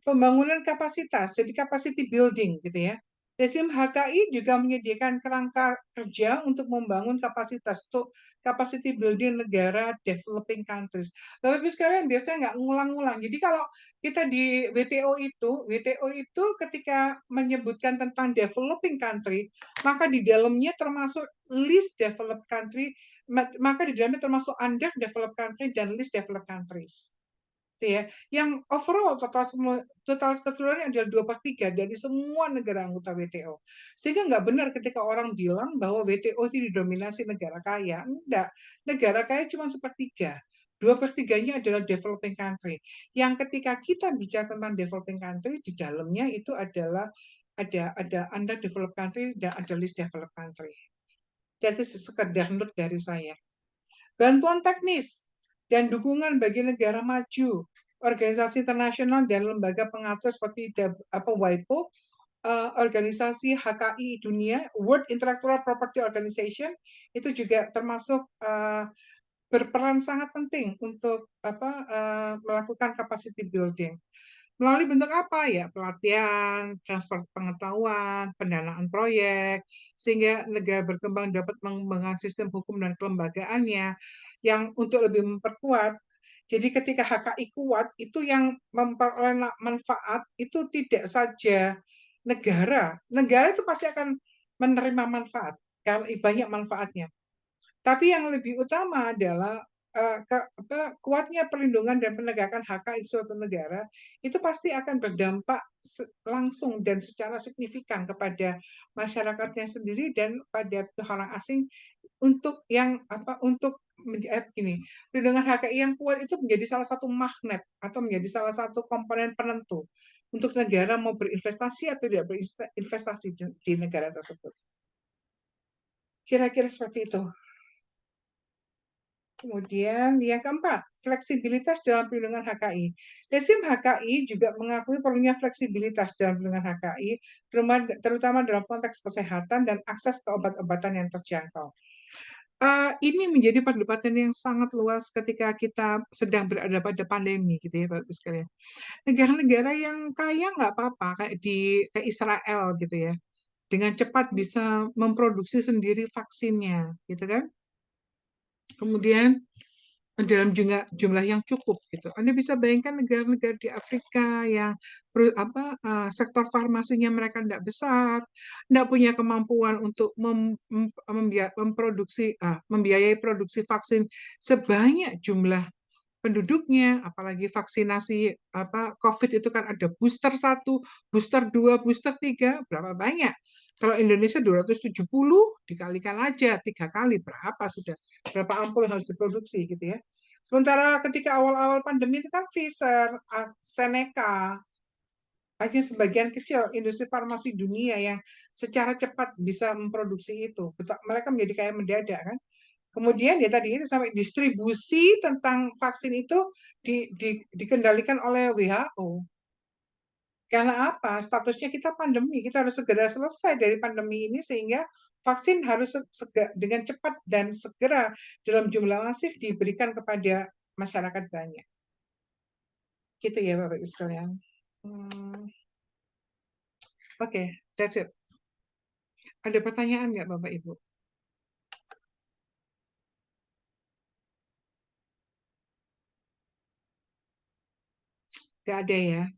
Pembangunan kapasitas, jadi capacity building gitu ya. Rezim HKI juga menyediakan kerangka kerja untuk membangun kapasitas, untuk capacity building negara developing countries. Bapak Ibu sekalian biasanya nggak ngulang-ngulang. Jadi kalau kita di WTO itu ketika menyebutkan tentang developing country, maka di dalamnya termasuk least developed country, maka di dalamnya termasuk underdeveloped country dan least developed countries. gitu ya. Yang overall total keseluruhannya adalah 2/3 dari semua negara anggota WTO. Sehingga nggak benar ketika orang bilang bahwa WTO itu didominasi negara kaya. Enggak, negara kaya cuma sepertiga. 2/3-nya adalah developing country. Yang ketika kita bicara tentang developing country, di dalamnya itu adalah ada underdeveloped country dan ada least developed country. Jadi sekedar note dari saya. Bantuan teknis dan dukungan bagi negara maju, organisasi internasional dan lembaga pengatur seperti WIPO, organisasi HKI dunia, World Intellectual Property Organization, itu juga termasuk berperan sangat penting untuk melakukan capacity building. Melalui bentuk apa ya? Pelatihan, transfer pengetahuan, pendanaan proyek, sehingga negara berkembang dapat mengembangkan sistem hukum dan kelembagaannya yang untuk lebih memperkuat. Jadi ketika HKI kuat, itu yang memperoleh manfaat itu tidak saja negara itu pasti akan menerima manfaat, kalau banyak manfaatnya. Tapi yang lebih utama adalah kuatnya perlindungan dan penegakan hak di suatu negara itu pasti akan berdampak langsung dan secara signifikan kepada masyarakatnya sendiri dan pada orang asing untuk begini, perlindungan HKI yang kuat itu menjadi salah satu magnet atau menjadi salah satu komponen penentu untuk negara mau berinvestasi atau tidak berinvestasi di negara tersebut. Kira-kira seperti itu. Kemudian yang keempat, fleksibilitas dalam perlindungan HKI. Rezim HKI juga mengakui perlunya fleksibilitas dalam perlindungan HKI, terutama dalam konteks kesehatan dan akses ke obat-obatan yang terjangkau. Ini menjadi perdebatan yang sangat luas ketika kita sedang berada pada pandemi, gitu ya, Bapak sekalian. Negara-negara yang kaya nggak apa-apa, kayak Israel, gitu ya, dengan cepat bisa memproduksi sendiri vaksinnya, gitu kan? Kemudian dalam jumlah yang cukup gitu. Anda bisa bayangkan negara-negara di Afrika yang sektor farmasinya mereka tidak besar, tidak punya kemampuan untuk membiayai produksi vaksin sebanyak jumlah penduduknya, apalagi vaksinasi COVID itu kan ada booster 1, booster 2, booster 3, berapa banyak? Kalau Indonesia 270 dikalikan aja 3 kali berapa sudah berapa ampul yang harus diproduksi gitu ya. Sementara ketika awal-awal pandemi itu kan Pfizer, Seneca, hanya sebagian kecil industri farmasi dunia yang secara cepat bisa memproduksi itu. Mereka menjadi kaya mendadak kan. Kemudian ya tadi itu sampai distribusi tentang vaksin itu dikendalikan oleh WHO. Karena apa? Statusnya kita pandemi, kita harus segera selesai dari pandemi ini sehingga vaksin harus dengan cepat dan segera dalam jumlah masif diberikan kepada masyarakat banyak. Gitu ya Bapak Ibu sekalian. Oke, that's it. Ada pertanyaan nggak Bapak Ibu? Nggak ada ya.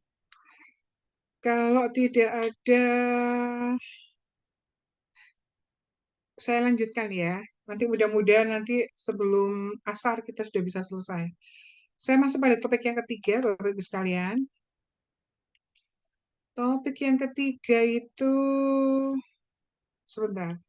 Kalau tidak ada, saya lanjutkan ya. Nanti mudah-mudahan nanti sebelum asar kita sudah bisa selesai. Saya masuk pada topik yang ketiga, Bapak Ibu sekalian. Topik yang ketiga itu sebentar.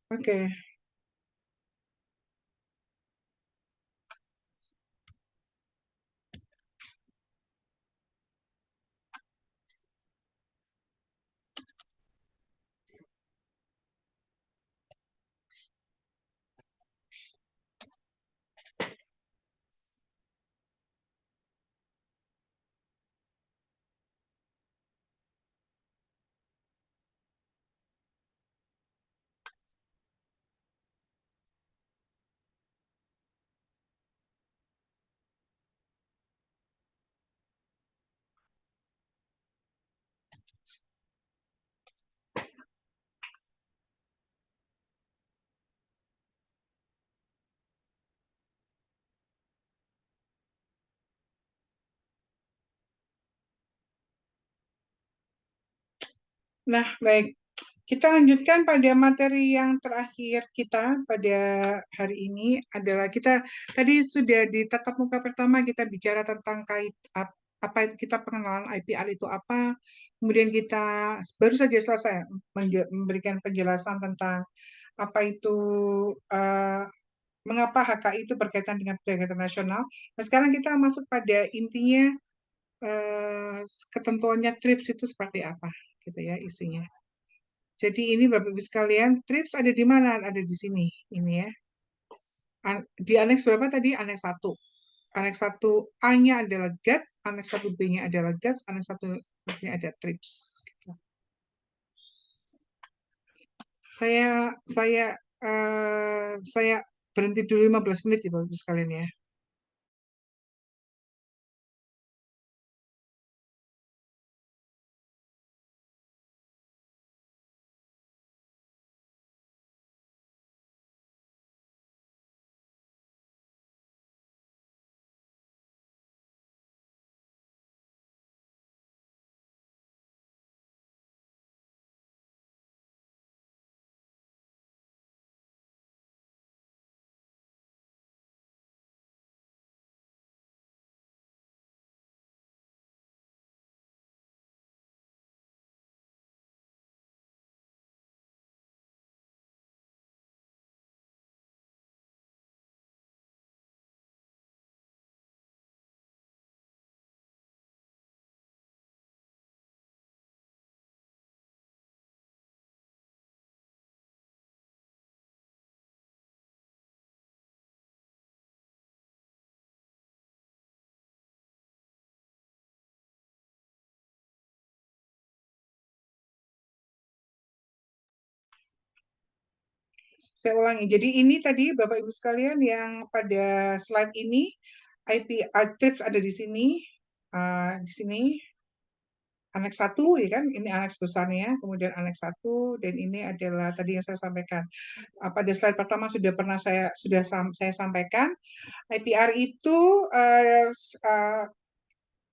Oke, Nah, baik. Kita lanjutkan pada materi yang terakhir kita pada hari ini adalah kita tadi sudah di tatap muka pertama kita bicara tentang apa kita pengenalan IPR itu apa, kemudian kita baru saja selesai memberikan penjelasan tentang apa itu eh, mengapa HKI itu berkaitan dengan perdagangan internasional. Nah, sekarang kita masuk pada intinya ketentuannya TRIPS itu seperti apa, gitu ya isinya. Jadi ini Bapak Ibu sekalian, TRIPS ada di mana? Ada di sini, ini ya. Di aneks berapa tadi? Aneks 1. Aneks 1 A-nya adalah GATT, aneks 1 B-nya adalah GATS, aneks 1 B-nya ada TRIPS. Gitu. Saya saya saya berhenti dulu 15 menit ya Bapak Ibu sekalian ya. Saya ulangi. Jadi ini tadi Bapak Ibu sekalian yang pada slide ini TRIPS ada di sini, di sini aneks 1 ya kan, ini aneks besarnya, kemudian aneks 1 dan ini adalah tadi yang saya sampaikan. Pada slide pertama sudah pernah saya sampaikan, IPR itu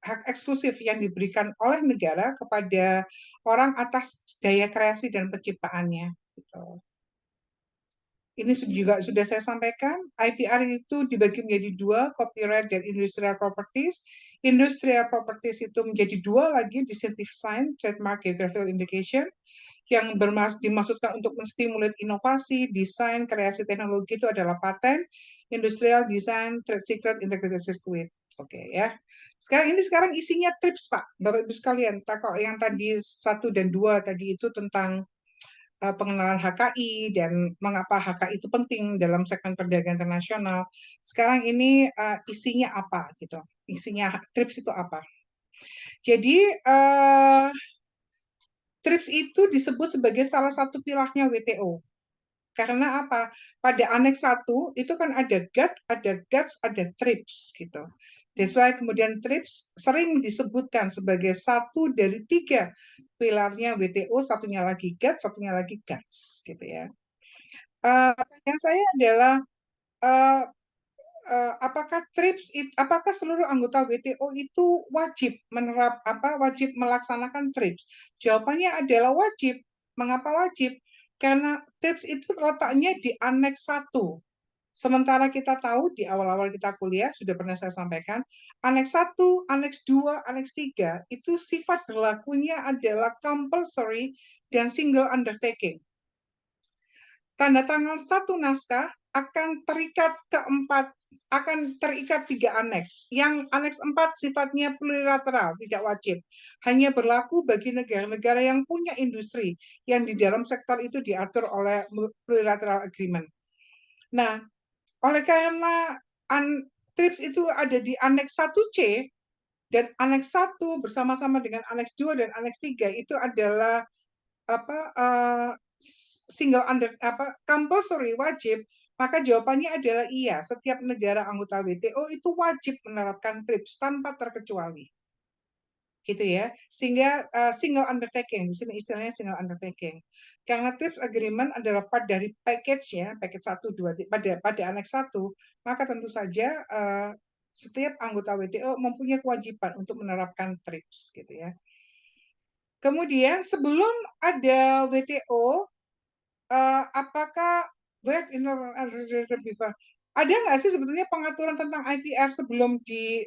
hak eksklusif yang diberikan oleh negara kepada orang atas daya kreasi dan penciptaannya. Gitu. Ini juga sudah saya sampaikan, IPR itu dibagi menjadi dua, copyright dan industrial properties. Industrial properties itu menjadi dua lagi, distinctive sign, trademark, geographical indication, yang dimaksudkan untuk menstimulir inovasi, desain, kreasi teknologi itu adalah paten, industrial design, trade secret, integrated circuit. Oke ya. Sekarang isinya TRIPS Pak, Bapak Ibu sekalian. Kalau yang tadi 1 dan 2 tadi itu tentang pengenalan HKI dan mengapa HKI itu penting dalam segmen perdagangan internasional. Sekarang ini isinya apa gitu? Isinya TRIPS itu apa? Jadi TRIPS itu disebut sebagai salah satu pilarnya WTO. Karena apa? Pada aneks 1 itu kan ada GATT, ada GATS, ada TRIPS gitu. That's why kemudian TRIPS sering disebutkan sebagai satu dari 3 pilarnya WTO, satunya lagi GATT, satunya lagi GATS gitu ya. Pertanyaan saya adalah uh, apakah apakah seluruh anggota WTO itu wajib melaksanakan TRIPS? Jawabannya adalah wajib. Mengapa wajib? Karena TRIPS itu letaknya di aneks 1. Sementara kita tahu di awal-awal kita kuliah, sudah pernah saya sampaikan, aneks 1, aneks 2, aneks 3, itu sifat berlakunya adalah compulsory dan single undertaking. Tanda tangan satu naskah akan terikat 3 aneks. Yang aneks 4 sifatnya plurilateral, tidak wajib. Hanya berlaku bagi negara-negara yang punya industri yang di dalam sektor itu diatur oleh plurilateral agreement. Nah, oleh karena TRIPS itu ada di aneks 1C dan aneks 1 bersama-sama dengan aneks 2 dan aneks 3 itu adalah apa compulsory wajib, maka jawabannya adalah iya, setiap negara anggota WTO itu wajib menerapkan TRIPS tanpa terkecuali. Gitu ya. Sehingga single undertaking, di sini istilahnya single undertaking. Karena TRIPS agreement adalah part dari package ya, package 1 2 pada aneks 1, maka tentu saja setiap anggota WTO mempunyai kewajiban untuk menerapkan TRIPS gitu ya. Kemudian sebelum ada WTO, apakah ada nggak sih sebetulnya pengaturan tentang IPR sebelum di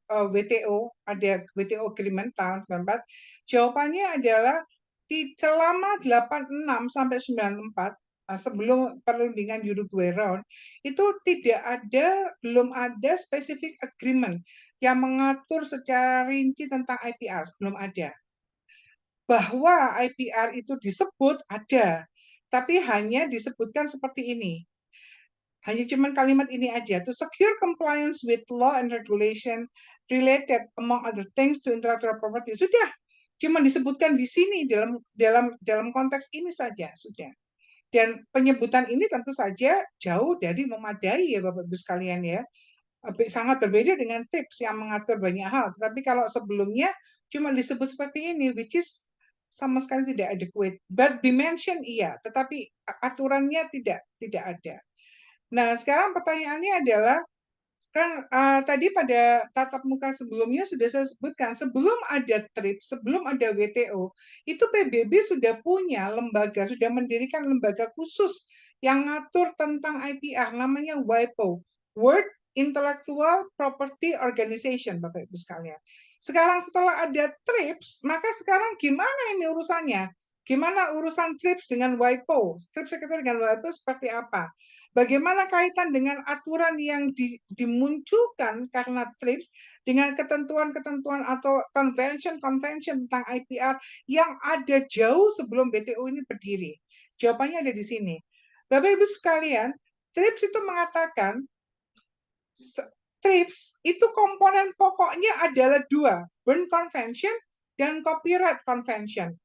WTO, ada WTO Agreement tahun 94? Jawabannya adalah selama 86 sampai 94, sebelum perundingan Uruguay Round, itu belum ada specific agreement yang mengatur secara rinci tentang IPR, belum ada. Bahwa IPR itu disebut ada, tapi hanya disebutkan seperti ini. Hanya cuma kalimat ini aja, to secure compliance with law and regulation related among other things to intellectual property. Sudah, cuma disebutkan di sini dalam konteks ini saja sudah. Dan penyebutan ini tentu saja jauh dari memadai ya Bapak Ibu sekalian ya. Sangat berbeda dengan TRIPS yang mengatur banyak hal. Tapi kalau sebelumnya cuma disebut seperti ini, which is sama sekali tidak adequate. But dimension iya, tetapi aturannya tidak ada. Nah, sekarang pertanyaannya adalah, kan tadi pada tatap muka sebelumnya sudah saya sebutkan, sebelum ada TRIPS, sebelum ada WTO, itu PBB sudah punya lembaga, sudah mendirikan lembaga khusus yang ngatur tentang IPR, namanya WIPO, World Intellectual Property Organization, Bapak Ibu sekalian. Sekarang setelah ada TRIPS, maka sekarang gimana ini urusannya? Gimana urusan TRIPS dengan WIPO? TRIPS sekitar dengan WIPO seperti apa? Bagaimana kaitan dengan aturan yang dimunculkan karena TRIPS dengan ketentuan-ketentuan atau convention-convention tentang IPR yang ada jauh sebelum WTO ini berdiri? Jawabannya ada di sini. Bapak Ibu sekalian, TRIPS itu mengatakan TRIPS itu komponen pokoknya adalah dua, Berne Convention dan Copyright Convention.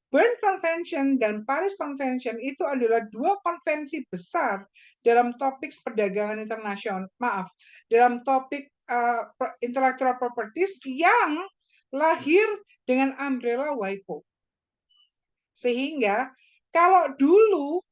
Berne Convention dan Paris Convention itu adalah dua konvensi besar dalam topik perdagangan internasional, dalam topik intellectual properties yang lahir dengan umbrella WIPO. Sehingga kalau dulu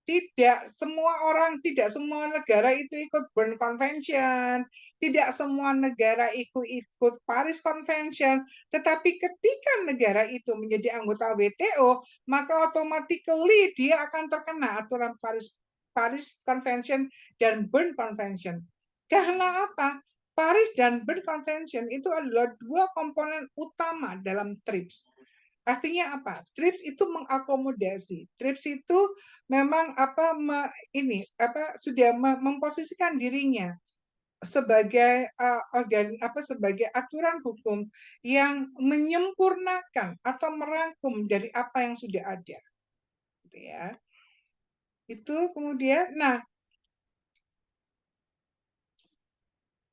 tidak semua negara itu ikut Berne Convention, tidak semua negara ikut Paris Convention, tetapi ketika negara itu menjadi anggota WTO, maka automatically dia akan terkena aturan Paris Convention dan Berne Convention. Karena apa? Paris dan Berne Convention itu adalah dua komponen utama dalam TRIPS. Artinya apa? TRIPS itu mengakomodasi. TRIPS itu memang sudah memposisikan dirinya sebagai sebagai aturan hukum yang menyempurnakan atau merangkum dari apa yang sudah ada. Gitu ya. Itu kemudian, nah,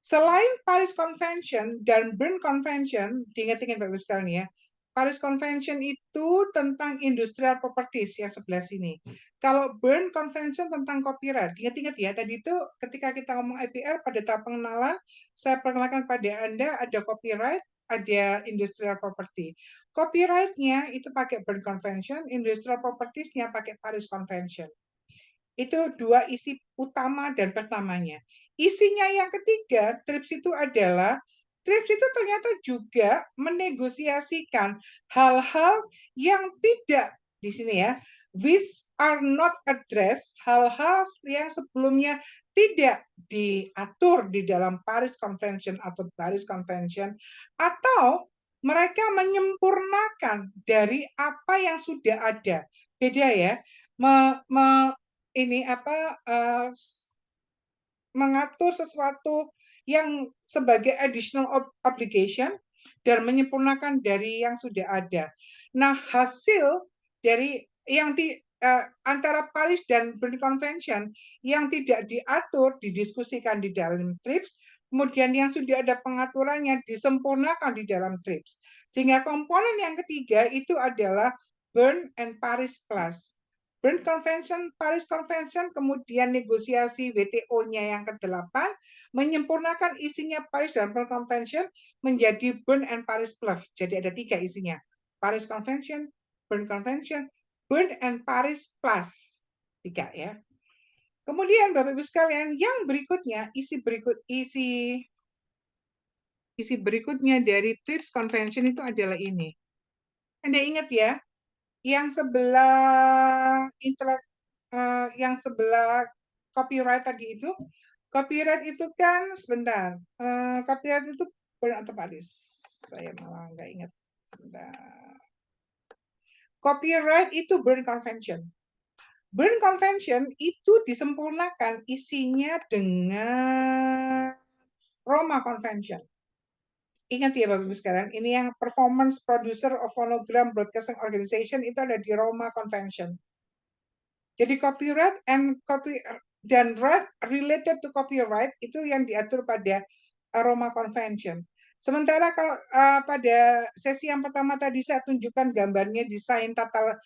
selain Paris Convention dan Berne Convention, diingat-ingat Bapak sekalian ya, Paris Convention itu tentang industrial properties yang sebelah sini. Kalau Berne Convention tentang copyright, ingat-ingat ya, tadi itu ketika kita ngomong IPR pada tahap pengenalan, saya perkenalkan pada Anda ada copyright, ada industrial property. Copyright-nya itu pakai Berne Convention, industrial properties-nya pakai Paris Convention. Itu dua isi utama dan pertamanya. Isinya yang ketiga, TRIPS itu adalah, TRIPS itu ternyata juga menegosiasikan hal-hal yang tidak di sini ya, which are not addressed, hal-hal yang sebelumnya tidak diatur di dalam Paris Convention atau Paris Convention, atau mereka menyempurnakan dari apa yang sudah ada. Beda ya, mengatur sesuatu yang sebagai additional obligation dan menyempurnakan dari yang sudah ada. Nah, hasil dari yang antara Paris dan Berne Convention yang tidak diatur, didiskusikan di dalam TRIPS, kemudian yang sudah ada pengaturannya disempurnakan di dalam TRIPS. Sehingga komponen yang ketiga itu adalah Berne and Paris Plus. Berne Convention, Paris Convention, kemudian negosiasi WTO-nya yang ke-8, menyempurnakan isinya Paris dan Berne Convention menjadi Berne and Paris Plus. Jadi ada 3 isinya. Paris Convention, Berne Convention, Berne and Paris Plus. 3 ya. Kemudian Bapak Ibu sekalian, yang berikutnya, isi berikutnya dari TRIPS Convention itu adalah ini. Anda ingat ya, yang sebelah yang sebelah copyright tadi itu, copyright itu kan sebentar, copyright itu atau Paris, saya malah nggak ingat sebentar. Copyright itu Berne Convention. Berne Convention itu disempurnakan isinya dengan Roma Convention. Ingat ya Bapak Ibu sekalian, ini yang Performance Producer of Phonogram Broadcasting Organization itu ada di Roma Convention. Jadi copyright dan right related to copyright itu yang diatur pada Roma Convention. Sementara kalau pada sesi yang pertama tadi saya tunjukkan gambarnya desain tata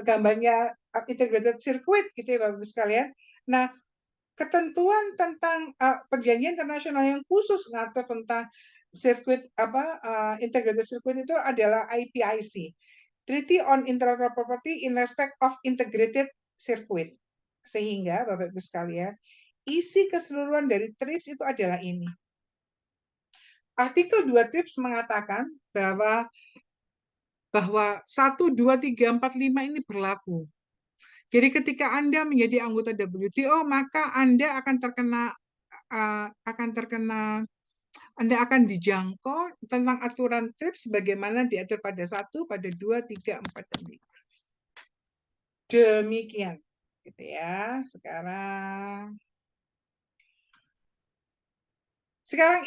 gambarnya integrated circuit gitu ya Bapak Ibu sekalian. Nah, ketentuan tentang perjanjian internasional yang khusus ngatur tentang sirkuit integrated circuit itu adalah IPIC, Treaty on Intellectual Property in Respect of Integrated Circuit. Sehingga Bapak Ibu sekalian, isi keseluruhan dari TRIPS itu adalah ini. Artikel 2 TRIPS mengatakan bahwa 1, 2, 3, 4, 5 ini berlaku. Jadi ketika Anda menjadi anggota WTO, maka Anda Anda akan dijangkau tentang aturan TRIPS sebagaimana diatur pada 1, pada 2, 3, 4, dan 5. Demikian. Gitu ya. Sekarang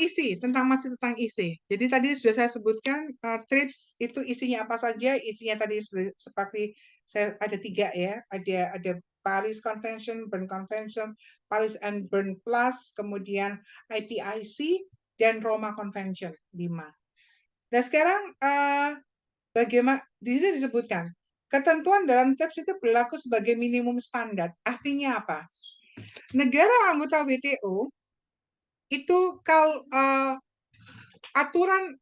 isi, masih tentang isi. Jadi tadi sudah saya sebutkan TRIPS itu isinya apa saja. Isinya tadi seperti ada 3 ya. Ada Paris Convention, Berne Convention, Paris and Berne Plus, kemudian IPIC, dan Roma Convention 5. Nah sekarang bagaimana di sini disebutkan ketentuan dalam TRIPS itu berlaku sebagai minimum standar. Artinya apa? Negara anggota WTO itu kalau aturan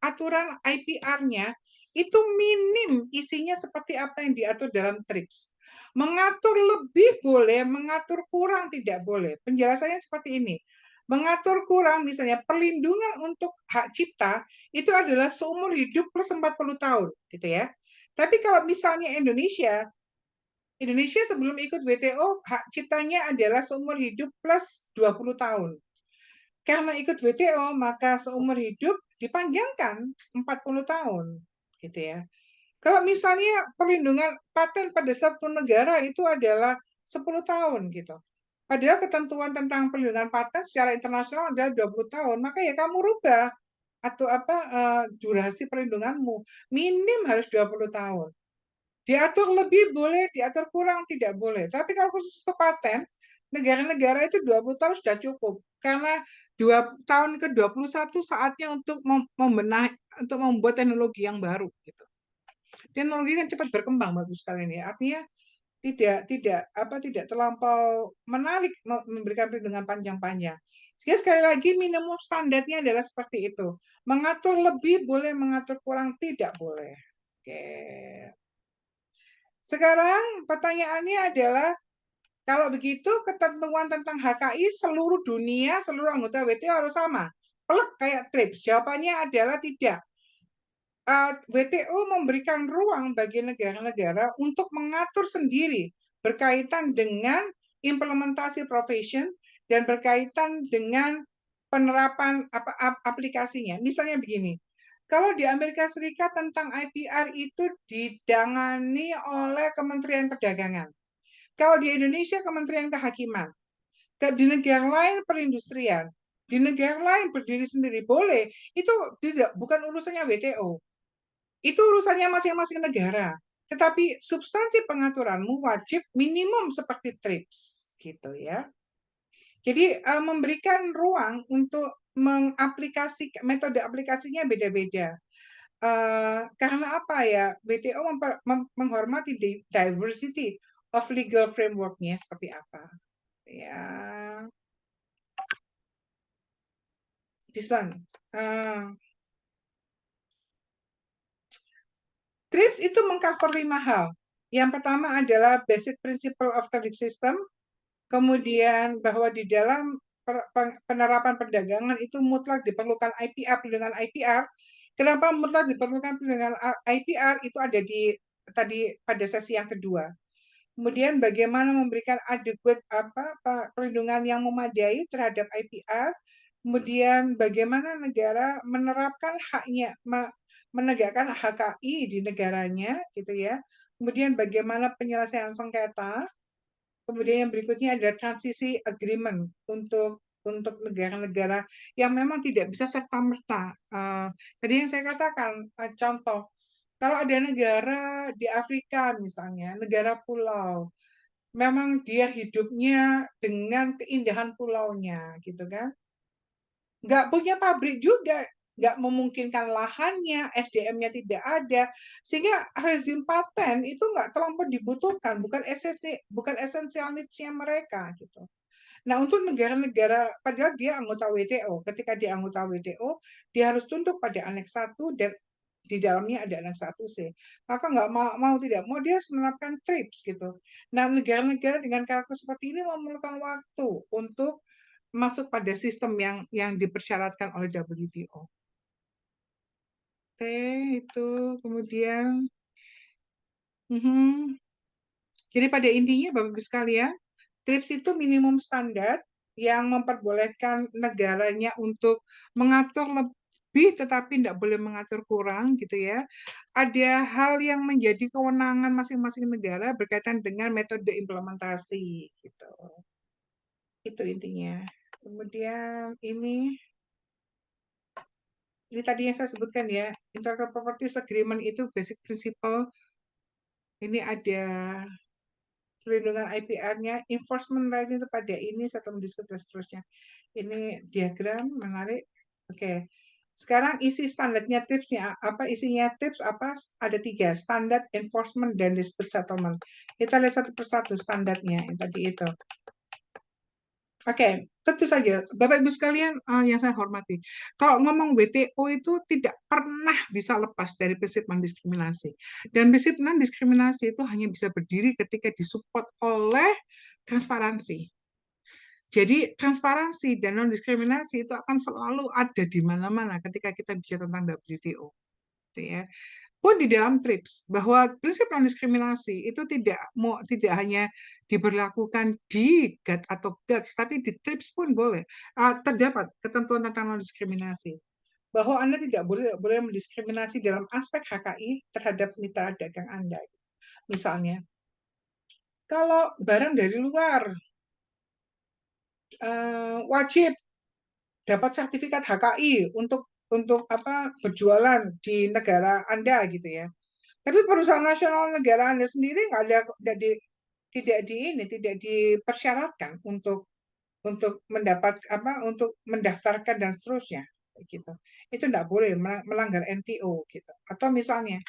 IPR-nya itu minim isinya seperti apa yang diatur dalam TRIPS. Mengatur lebih boleh, mengatur kurang tidak boleh. Penjelasannya seperti ini. Mengatur kurang misalnya perlindungan untuk hak cipta itu adalah seumur hidup plus 40 tahun, gitu ya. Tapi kalau misalnya Indonesia sebelum ikut WTO hak ciptanya adalah seumur hidup plus 20 tahun. Karena ikut WTO, maka seumur hidup dipanjangkan 40 tahun. Gitu ya. Kalau misalnya perlindungan paten pada satu negara itu adalah 10 tahun gitu. Padahal ketentuan tentang perlindungan paten secara internasional adalah 20 tahun, maka ya kamu rubah atau durasi perlindunganmu minim harus 20 tahun. Diatur lebih boleh, diatur kurang tidak boleh. Tapi kalau khusus untuk paten, negara-negara itu 20 tahun sudah cukup. Karena 2 tahun ke-21 saatnya untuk untuk membuat teknologi yang baru gitu. Teknologi kan cepat berkembang bagus sekali ini. Artinya tidak terlampau menarik memberikan perlindungan panjang-panjang. Sehingga sekali lagi minimum standarnya adalah seperti itu. Mengatur lebih boleh, mengatur kurang tidak boleh. Oke. Sekarang pertanyaannya adalah kalau begitu ketentuan tentang HKI seluruh dunia, seluruh anggota WTO harus sama. Pelek kayak TRIPS. Jawabannya adalah tidak. WTO memberikan ruang bagi negara-negara untuk mengatur sendiri berkaitan dengan implementasi profession dan berkaitan dengan penerapan aplikasinya. Misalnya begini, kalau di Amerika Serikat tentang IPR itu didangani oleh Kementerian Perdagangan. Kalau di Indonesia Kementerian Kehakiman. Di negara lain perindustrian. Di negara lain berdiri sendiri boleh. Itu bukan urusannya WTO. Itu urusannya masing-masing negara. Tetapi substansi pengaturanmu wajib minimum seperti TRIPS, gitu ya. Jadi memberikan ruang untuk mengaplikasikan metode aplikasinya beda-beda. Karena apa ya? WTO menghormati diversity of legal framework-nya seperti apa. Ya, this one. TRIPS itu mengcover 5 hal. Yang pertama adalah basic principle of trade system, kemudian bahwa di dalam penerapan perdagangan itu mutlak diperlukan IPR, perlindungan IPR. Kenapa mutlak diperlukan perlindungan IPR? Itu ada di tadi pada sesi yang kedua. Kemudian bagaimana memberikan adequate perlindungan yang memadai terhadap IPR. Kemudian bagaimana negara menerapkan haknya, menegakkan HKI di negaranya, gitu ya. Kemudian bagaimana penyelesaian sengketa. Kemudian yang berikutnya ada transisi agreement untuk negara-negara yang memang tidak bisa serta-merta. Tadi yang saya katakan, contoh, kalau ada negara di Afrika misalnya, negara pulau, memang dia hidupnya dengan keindahan pulaunya, gitu kan. Nggak punya pabrik juga, nggak memungkinkan lahannya, SDM-nya tidak ada, sehingga rezim paten itu nggak terlampau dibutuhkan, bukan essential needs-nya mereka, gitu. Nah, untuk negara-negara, padahal dia anggota WTO, ketika dia anggota WTO, dia harus tunduk pada Aneks 1 dan di dalamnya ada Aneks 1C. Maka nggak mau tidak mau dia harus menerapkan TRIPS gitu. Nah, negara-negara dengan karakter seperti ini memerlukan waktu untuk masuk pada sistem yang dipersyaratkan oleh WTO. Oke, itu kemudian. Jadi pada intinya Bapak Ibu sekalian, TRIPS itu minimum standar yang memperbolehkan negaranya untuk mengatur lebih tetapi tidak boleh mengatur kurang gitu ya. Ada hal yang menjadi kewenangan masing-masing negara berkaitan dengan metode implementasi gitu. Itu intinya. Kemudian ini tadi yang saya sebutkan ya, Intellectual Property Agreement itu basic principle. Ini ada perlindungan IPR-nya, enforcement right itu pada ini, satu mendiskusi dan seterusnya. Ini diagram menarik. Oke. Sekarang isi standarnya tipsnya apa? Isinya tips apa? Ada 3, standar, enforcement, dan dispute settlement. Kita lihat satu persatu standarnya yang tadi itu. Oke, tentu saja, Bapak Ibu sekalian yang saya hormati, kalau ngomong WTO itu tidak pernah bisa lepas dari prinsip non-diskriminasi. Dan prinsip non-diskriminasi itu hanya bisa berdiri ketika disupport oleh transparansi. Jadi transparansi dan non-diskriminasi itu akan selalu ada di mana-mana ketika kita bicara tentang WTO. Gitu ya. Pun di dalam TRIPS bahwa prinsip non-diskriminasi itu tidak hanya diberlakukan di GATT atau GATS, tapi di TRIPS pun boleh. Terdapat ketentuan tentang non-diskriminasi bahwa Anda tidak boleh mendiskriminasi dalam aspek HKI terhadap mitra dagang Anda. Misalnya, kalau barang dari luar wajib dapat sertifikat HKI untuk berjualan di negara Anda gitu ya. Tapi perusahaan nasional negara Anda sendiri nggak ada tidak dipersyaratkan untuk mendapat untuk mendaftarkan dan seterusnya gitu. Itu tidak boleh melanggar NTO gitu. Atau misalnya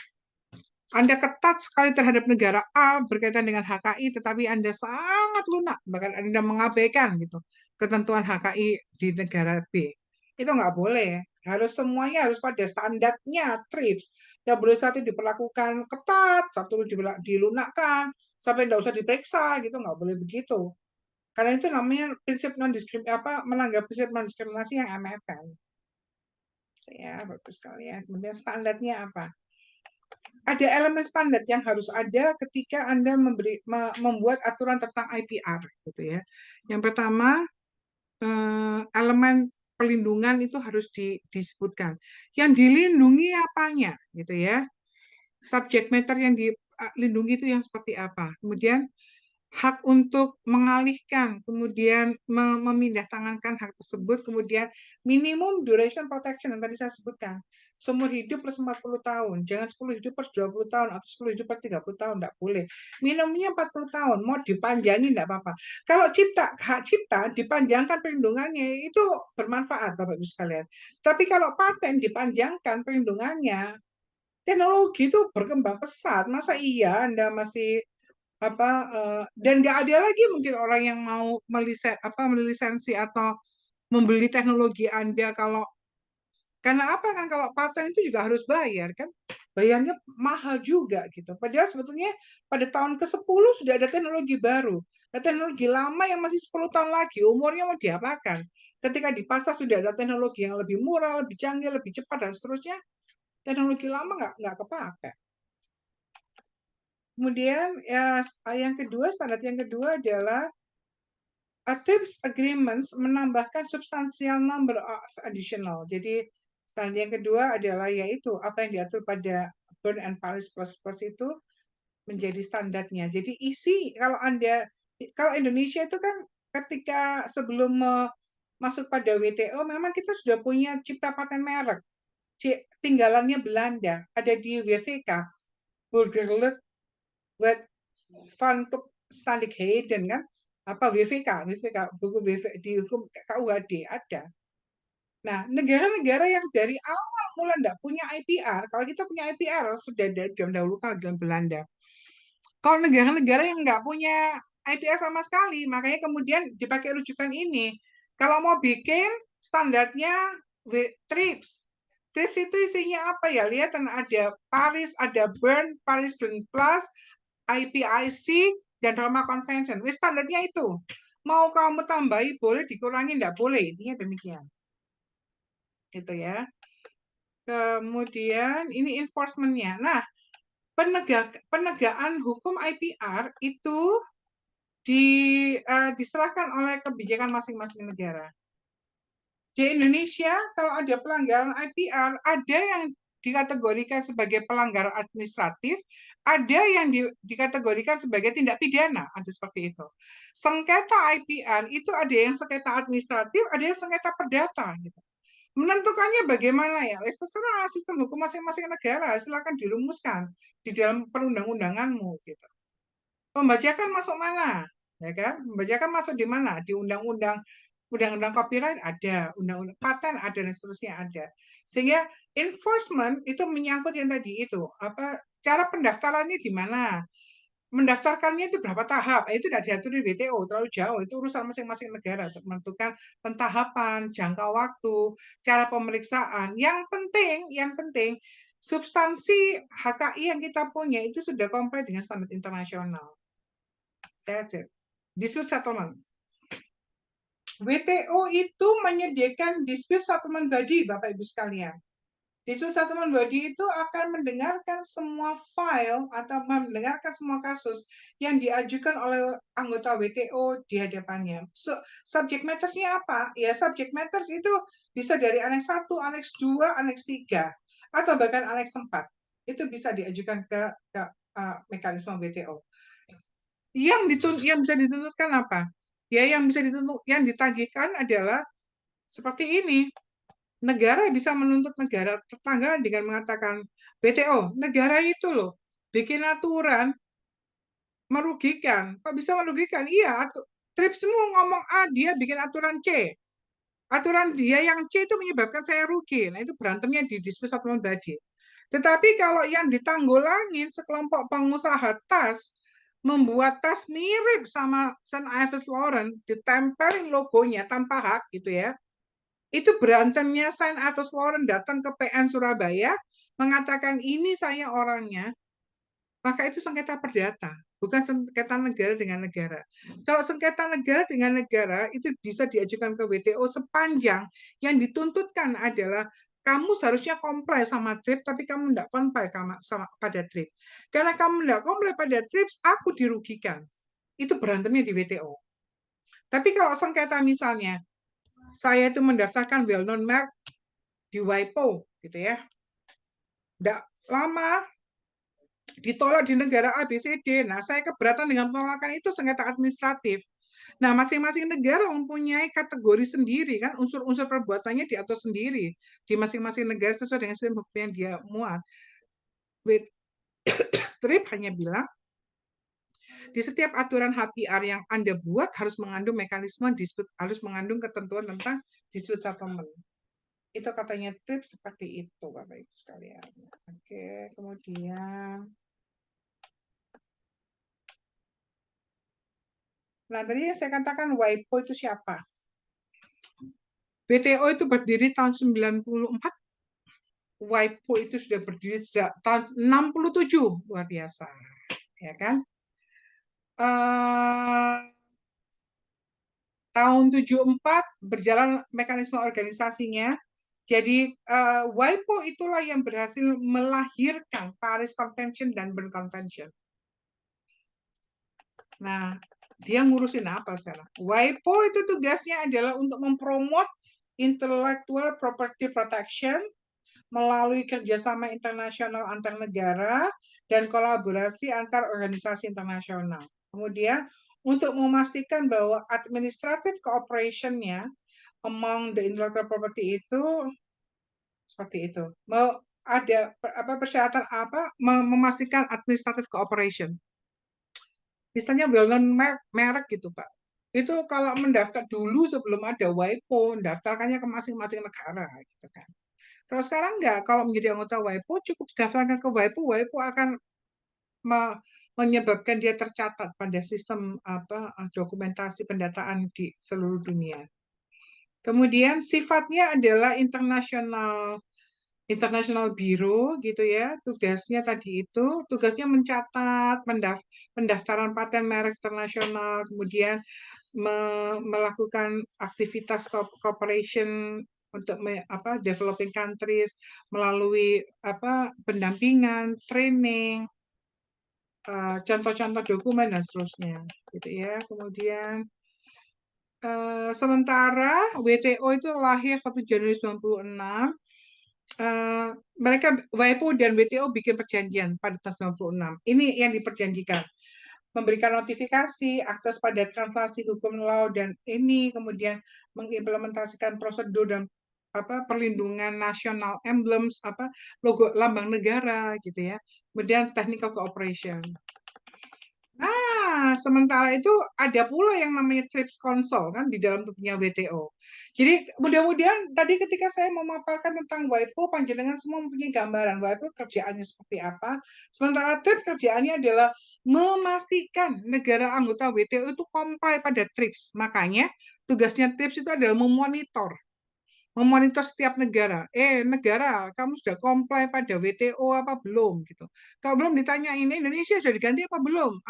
Anda ketat sekali terhadap negara A berkaitan dengan HKI, tetapi Anda sangat lunak, bahkan Anda mengabaikan gitu ketentuan HKI di negara B. Itu nggak boleh. Semuanya harus pada standarnya TRIPS. Tidak boleh satu diperlakukan ketat, satu dilunakkan, sampai tidak usah diperiksa gitu, nggak boleh begitu. Karena itu namanya prinsip non-diskriminasi, melanggar prinsip non-diskriminasi yang MFN. Ya, bagus sekali ya. Kemudian standarnya apa? Ada elemen standar yang harus ada ketika Anda membuat aturan tentang IPR gitu ya. Yang pertama, elemen perlindungan itu harus disebutkan. Yang dilindungi apanya gitu ya. Subject matter yang dilindungi itu yang seperti apa. Kemudian hak untuk mengalihkan, kemudian memindah tangankan hak tersebut, kemudian minimum duration protection yang tadi saya sebutkan. Seumur hidup plus 40 tahun, jangan 10 hidup plus 20 tahun, atau 10 hidup plus 30 tahun, tidak boleh. Minimumnya 40 tahun, mau dipanjangin tidak apa-apa. Kalau hak cipta, dipanjangkan perlindungannya, itu bermanfaat Bapak-Ibu sekalian. Tapi kalau paten dipanjangkan perlindungannya, teknologi itu berkembang pesat, masa iya Anda masih dan nggak ada lagi mungkin orang yang mau melisensi atau membeli teknologi Anda karena apa kan kalau paten itu juga harus bayar kan, bayarnya mahal juga gitu. Padahal sebetulnya pada tahun ke-10 sudah ada teknologi baru. Nah, teknologi lama yang masih 10 tahun lagi umurnya mau diapakan? Ketika di pasar sudah ada teknologi yang lebih murah, lebih canggih, lebih cepat dan seterusnya, teknologi lama nggak kepakai. Kemudian standar yang kedua adalah TRIPS agreements menambahkan substantial number of additional. Jadi standar yang kedua adalah yaitu apa yang diatur pada Bern and Paris Plus Plus itu menjadi standarnya. Jadi kalau Indonesia itu kan ketika sebelum masuk pada WTO memang kita sudah punya cipta paten merek. Tinggalannya Belanda, ada di WVK, Burgerlijk Wet Van Staligheden kan, apa WVK buku di hukum KUHD ada. Nah, negara-negara yang dari awal mulai tidak punya IPR, kalau kita punya IPR sudah dahulukan dengan Belanda. Kalau negara-negara yang nggak punya IPR sama sekali, makanya kemudian dipakai rujukan ini. Kalau mau bikin standarnya TRIPS. TRIPS itu isinya apa ya? Lihat ada Paris, ada Bern, Paris Bern Plus, IPIC, dan Roma Convention. Wis standarnya itu. Mau kamu tambahi boleh, dikurangi nggak boleh. Intinya demikian. Gitu ya. Kemudian ini enforcement-nya. Nah, penegakan hukum IPR itu diserahkan oleh kebijakan masing-masing negara. Di Indonesia, kalau ada pelanggaran IPR, ada yang dikategorikan sebagai pelanggaran administratif, ada yang dikategorikan sebagai tindak pidana, ada seperti itu. Sengketa IPR itu ada yang sengketa administratif, ada yang sengketa perdata. Gitu. Menentukannya bagaimana ya? Terserah sistem hukum masing-masing negara, silakan dirumuskan di dalam perundang-undanganmu. Gitu. Pembajakan masuk mana? Ya kan? Pembajakan masuk di mana? Di undang-undang copyright ada, undang-undang paten ada, dan seterusnya ada. Sehingga enforcement itu menyangkut yang tadi itu, apa cara pendaftarannya di mana, mendaftarkannya itu berapa tahap, itu tidak diatur di WTO, terlalu jauh, itu urusan masing-masing negara untuk menentukan pentahapan, jangka waktu, cara pemeriksaan. Yang penting substansi HKI yang kita punya itu sudah komplit dengan standar internasional. That's it. Dispute settlement. WTO itu menyediakan dispute settlement body, Bapak Ibu sekalian. Dispute settlement body itu akan mendengarkan semua file atau mendengarkan semua kasus yang diajukan oleh anggota WTO di hadapannya. Subject matters-nya apa? Ya, subject matters itu bisa dari Aneks 1, Aneks 2, Aneks 3, atau bahkan Aneks 4. Itu bisa diajukan ke mekanisme WTO. Yang bisa dituntutkan apa? Ya, yang bisa dituntut, yang ditagihkan adalah seperti ini. Negara bisa menuntut negara tetangga dengan mengatakan, WTO, negara itu loh, bikin aturan merugikan. Kok bisa merugikan? Iya, TRIPS semua ngomong A, dia bikin aturan C. Aturan dia yang C itu menyebabkan saya rugi. Nah, itu berantemnya di dispute settlement body. Tetapi kalau yang ditanggulangin sekelompok pengusaha tas, membuat tas mirip sama St. Ives Lauren, ditempelin logonya tanpa hak gitu ya. Itu berantemnya St. Ives Lauren datang ke PN Surabaya, mengatakan ini saya orangnya, maka itu sengketa perdata, bukan sengketa negara dengan negara. Kalau sengketa negara dengan negara itu bisa diajukan ke WTO sepanjang yang dituntutkan adalah kamu seharusnya comply sama TRIPS, tapi kamu tidak comply pada TRIPS. Karena kamu tidak comply pada TRIPS, aku dirugikan. Itu berantemnya di WTO. Tapi kalau sengketa misalnya, saya itu mendaftarkan well-known mark di WIPO, gitu ya. Tidak lama, ditolak di negara ABCD. Nah, saya keberatan dengan penolakan itu sengketa administratif. Nah, masing-masing negara mempunyai kategori sendiri kan, unsur-unsur perbuatannya diatur sendiri di masing-masing negara sesuai dengan sistem hukum yang dia muat. TRIP hanya bilang di setiap aturan HPR yang Anda buat harus mengandung mekanisme dispute, harus mengandung ketentuan tentang dispute settlement. Itu katanya TRIP seperti itu, Bapak Ibu sekalian. Oke, kemudian nah, tadi saya katakan WIPO itu siapa? WTO itu berdiri tahun 94, WIPO itu sudah berdiri sejak tahun 67, luar biasa, ya kan? Tahun 74 berjalan mekanisme organisasinya. Jadi WIPO itulah yang berhasil melahirkan Paris Convention dan Bern Convention. Nah, dia ngurusin apa sekarang? WIPO itu tugasnya adalah untuk mempromot intellectual property protection melalui kerjasama internasional antar negara dan kolaborasi antar organisasi internasional. Kemudian, untuk memastikan bahwa administrative cooperation-nya among the intellectual property itu seperti itu. Mau ada persyaratan apa memastikan administrative cooperation. Misalnya well known merek gitu, Pak. Itu kalau mendaftar dulu sebelum ada WIPO, mendaftarkannya ke masing-masing negara gitu kan. Kalau sekarang enggak, kalau menjadi anggota WIPO cukup daftarkan ke WIPO, WIPO akan menyebabkan dia tercatat pada sistem dokumentasi pendataan di seluruh dunia. Kemudian sifatnya adalah internasional Bureau gitu ya, tugasnya tadi itu, tugasnya mencatat pendaftaran paten merek internasional, kemudian melakukan aktivitas cooperation untuk developing countries melalui pendampingan, training, contoh-contoh dokumen dan seterusnya, gitu ya. Kemudian sementara WTO itu lahir 1 Januari 96. Mereka WIPO dan WTO bikin perjanjian pada tahun 96. Ini yang diperjanjikan. Memberikan notifikasi, akses pada translasi hukum law dan ini kemudian mengimplementasikan prosedur dan perlindungan nasional emblems logo lambang negara gitu ya. Kemudian technical cooperation. Nah, sementara itu ada pula yang namanya TRIPS Council kan di dalam tubuhnya WTO. Jadi mudah-mudahan tadi ketika saya memaparkan tentang WIPO, panjenengan semua mempunyai gambaran WIPO kerjaannya seperti apa. Sementara TRIPS kerjaannya adalah memastikan negara anggota WTO itu comply pada TRIPS. Makanya tugasnya TRIPS itu adalah memonitor setiap negara. Negara, kamu sudah comply pada WTO apa belum gitu. Kalau belum ditanya ini Indonesia sudah diganti apa belum?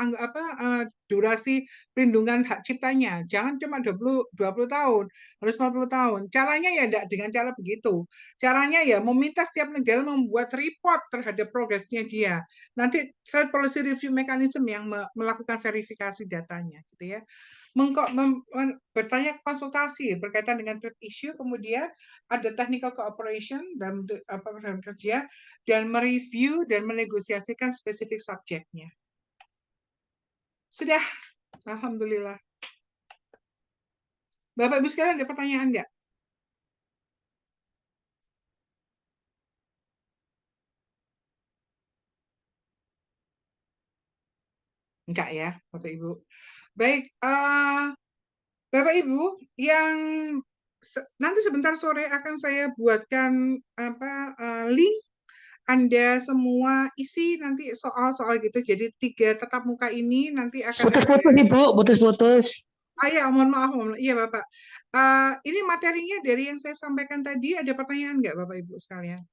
Durasi perlindungan hak ciptanya. Jangan cuma 20 tahun, harus 40 tahun. Caranya ya enggak dengan cara begitu. Caranya ya meminta setiap negara membuat report terhadap progresnya dia. Nanti Trade Policy Review Mechanism yang melakukan verifikasi datanya gitu ya. Bertanya konsultasi berkaitan dengan trade issue, kemudian ada technical cooperation dalam program kerja, dan mereview dan menegosiasikan spesifik subjeknya. Sudah, alhamdulillah. Bapak Ibu sekalian ada pertanyaan enggak? Enggak ya, Bapak Ibu. Baik, Bapak Ibu yang nanti sebentar sore akan saya buatkan link Anda semua isi nanti soal-soal gitu. Jadi 3 tatap muka ini nanti akan ada. Putus-putus nih Bu, putus-putus. Ya, mohon maaf. Iya Bapak. Ini materinya dari yang saya sampaikan tadi. Ada pertanyaan nggak Bapak Ibu sekalian?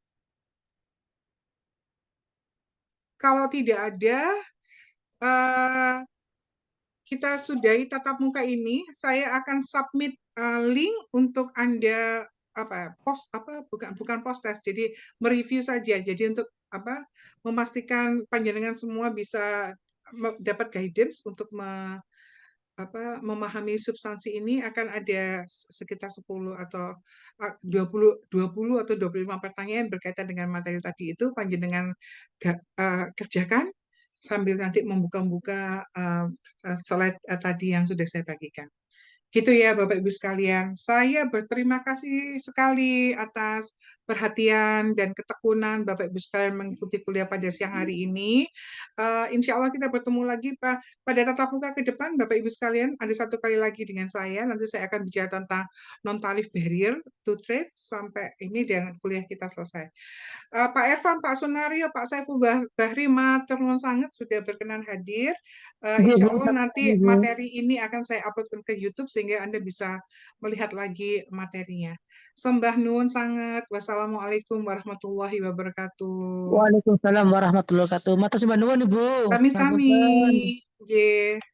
Kalau tidak ada, uh, kita sudahi tatap muka ini. Saya akan submit link untuk Anda bukan post test, jadi mereview saja. Jadi untuk memastikan panjenengan semua bisa dapat guidance untuk memahami substansi ini akan ada sekitar 10 atau 20 atau 25 pertanyaan berkaitan dengan materi tadi itu panjenengan kerjakan sambil nanti membuka-buka slide tadi yang sudah saya bagikan. Gitu ya Bapak Ibu sekalian. Saya berterima kasih sekali atas perhatian dan ketekunan Bapak Ibu sekalian mengikuti kuliah pada siang hari ini. Insya Allah kita bertemu lagi pada tatap muka ke depan Bapak Ibu sekalian. Ada satu kali lagi dengan saya. Nanti saya akan bicara tentang non-tarif barrier to trade sampai ini dan kuliah kita selesai. Pak Ervan, Pak Sunario, Pak Saiful Bahri, matur nuwun sangat sudah berkenan hadir. Iya Insya Bu, Allah nanti sama-sama, Bu. materi ini akan saya uploadkan ke YouTube sehingga Anda bisa melihat lagi materinya. Sembah nuwun sangat. Wassalamualaikum warahmatullahi wabarakatuh. Waalaikumsalam warahmatullahi wabarakatuh. Matur sembah nuwun Ibu. Sami-sami. Ngapunten. Nggih.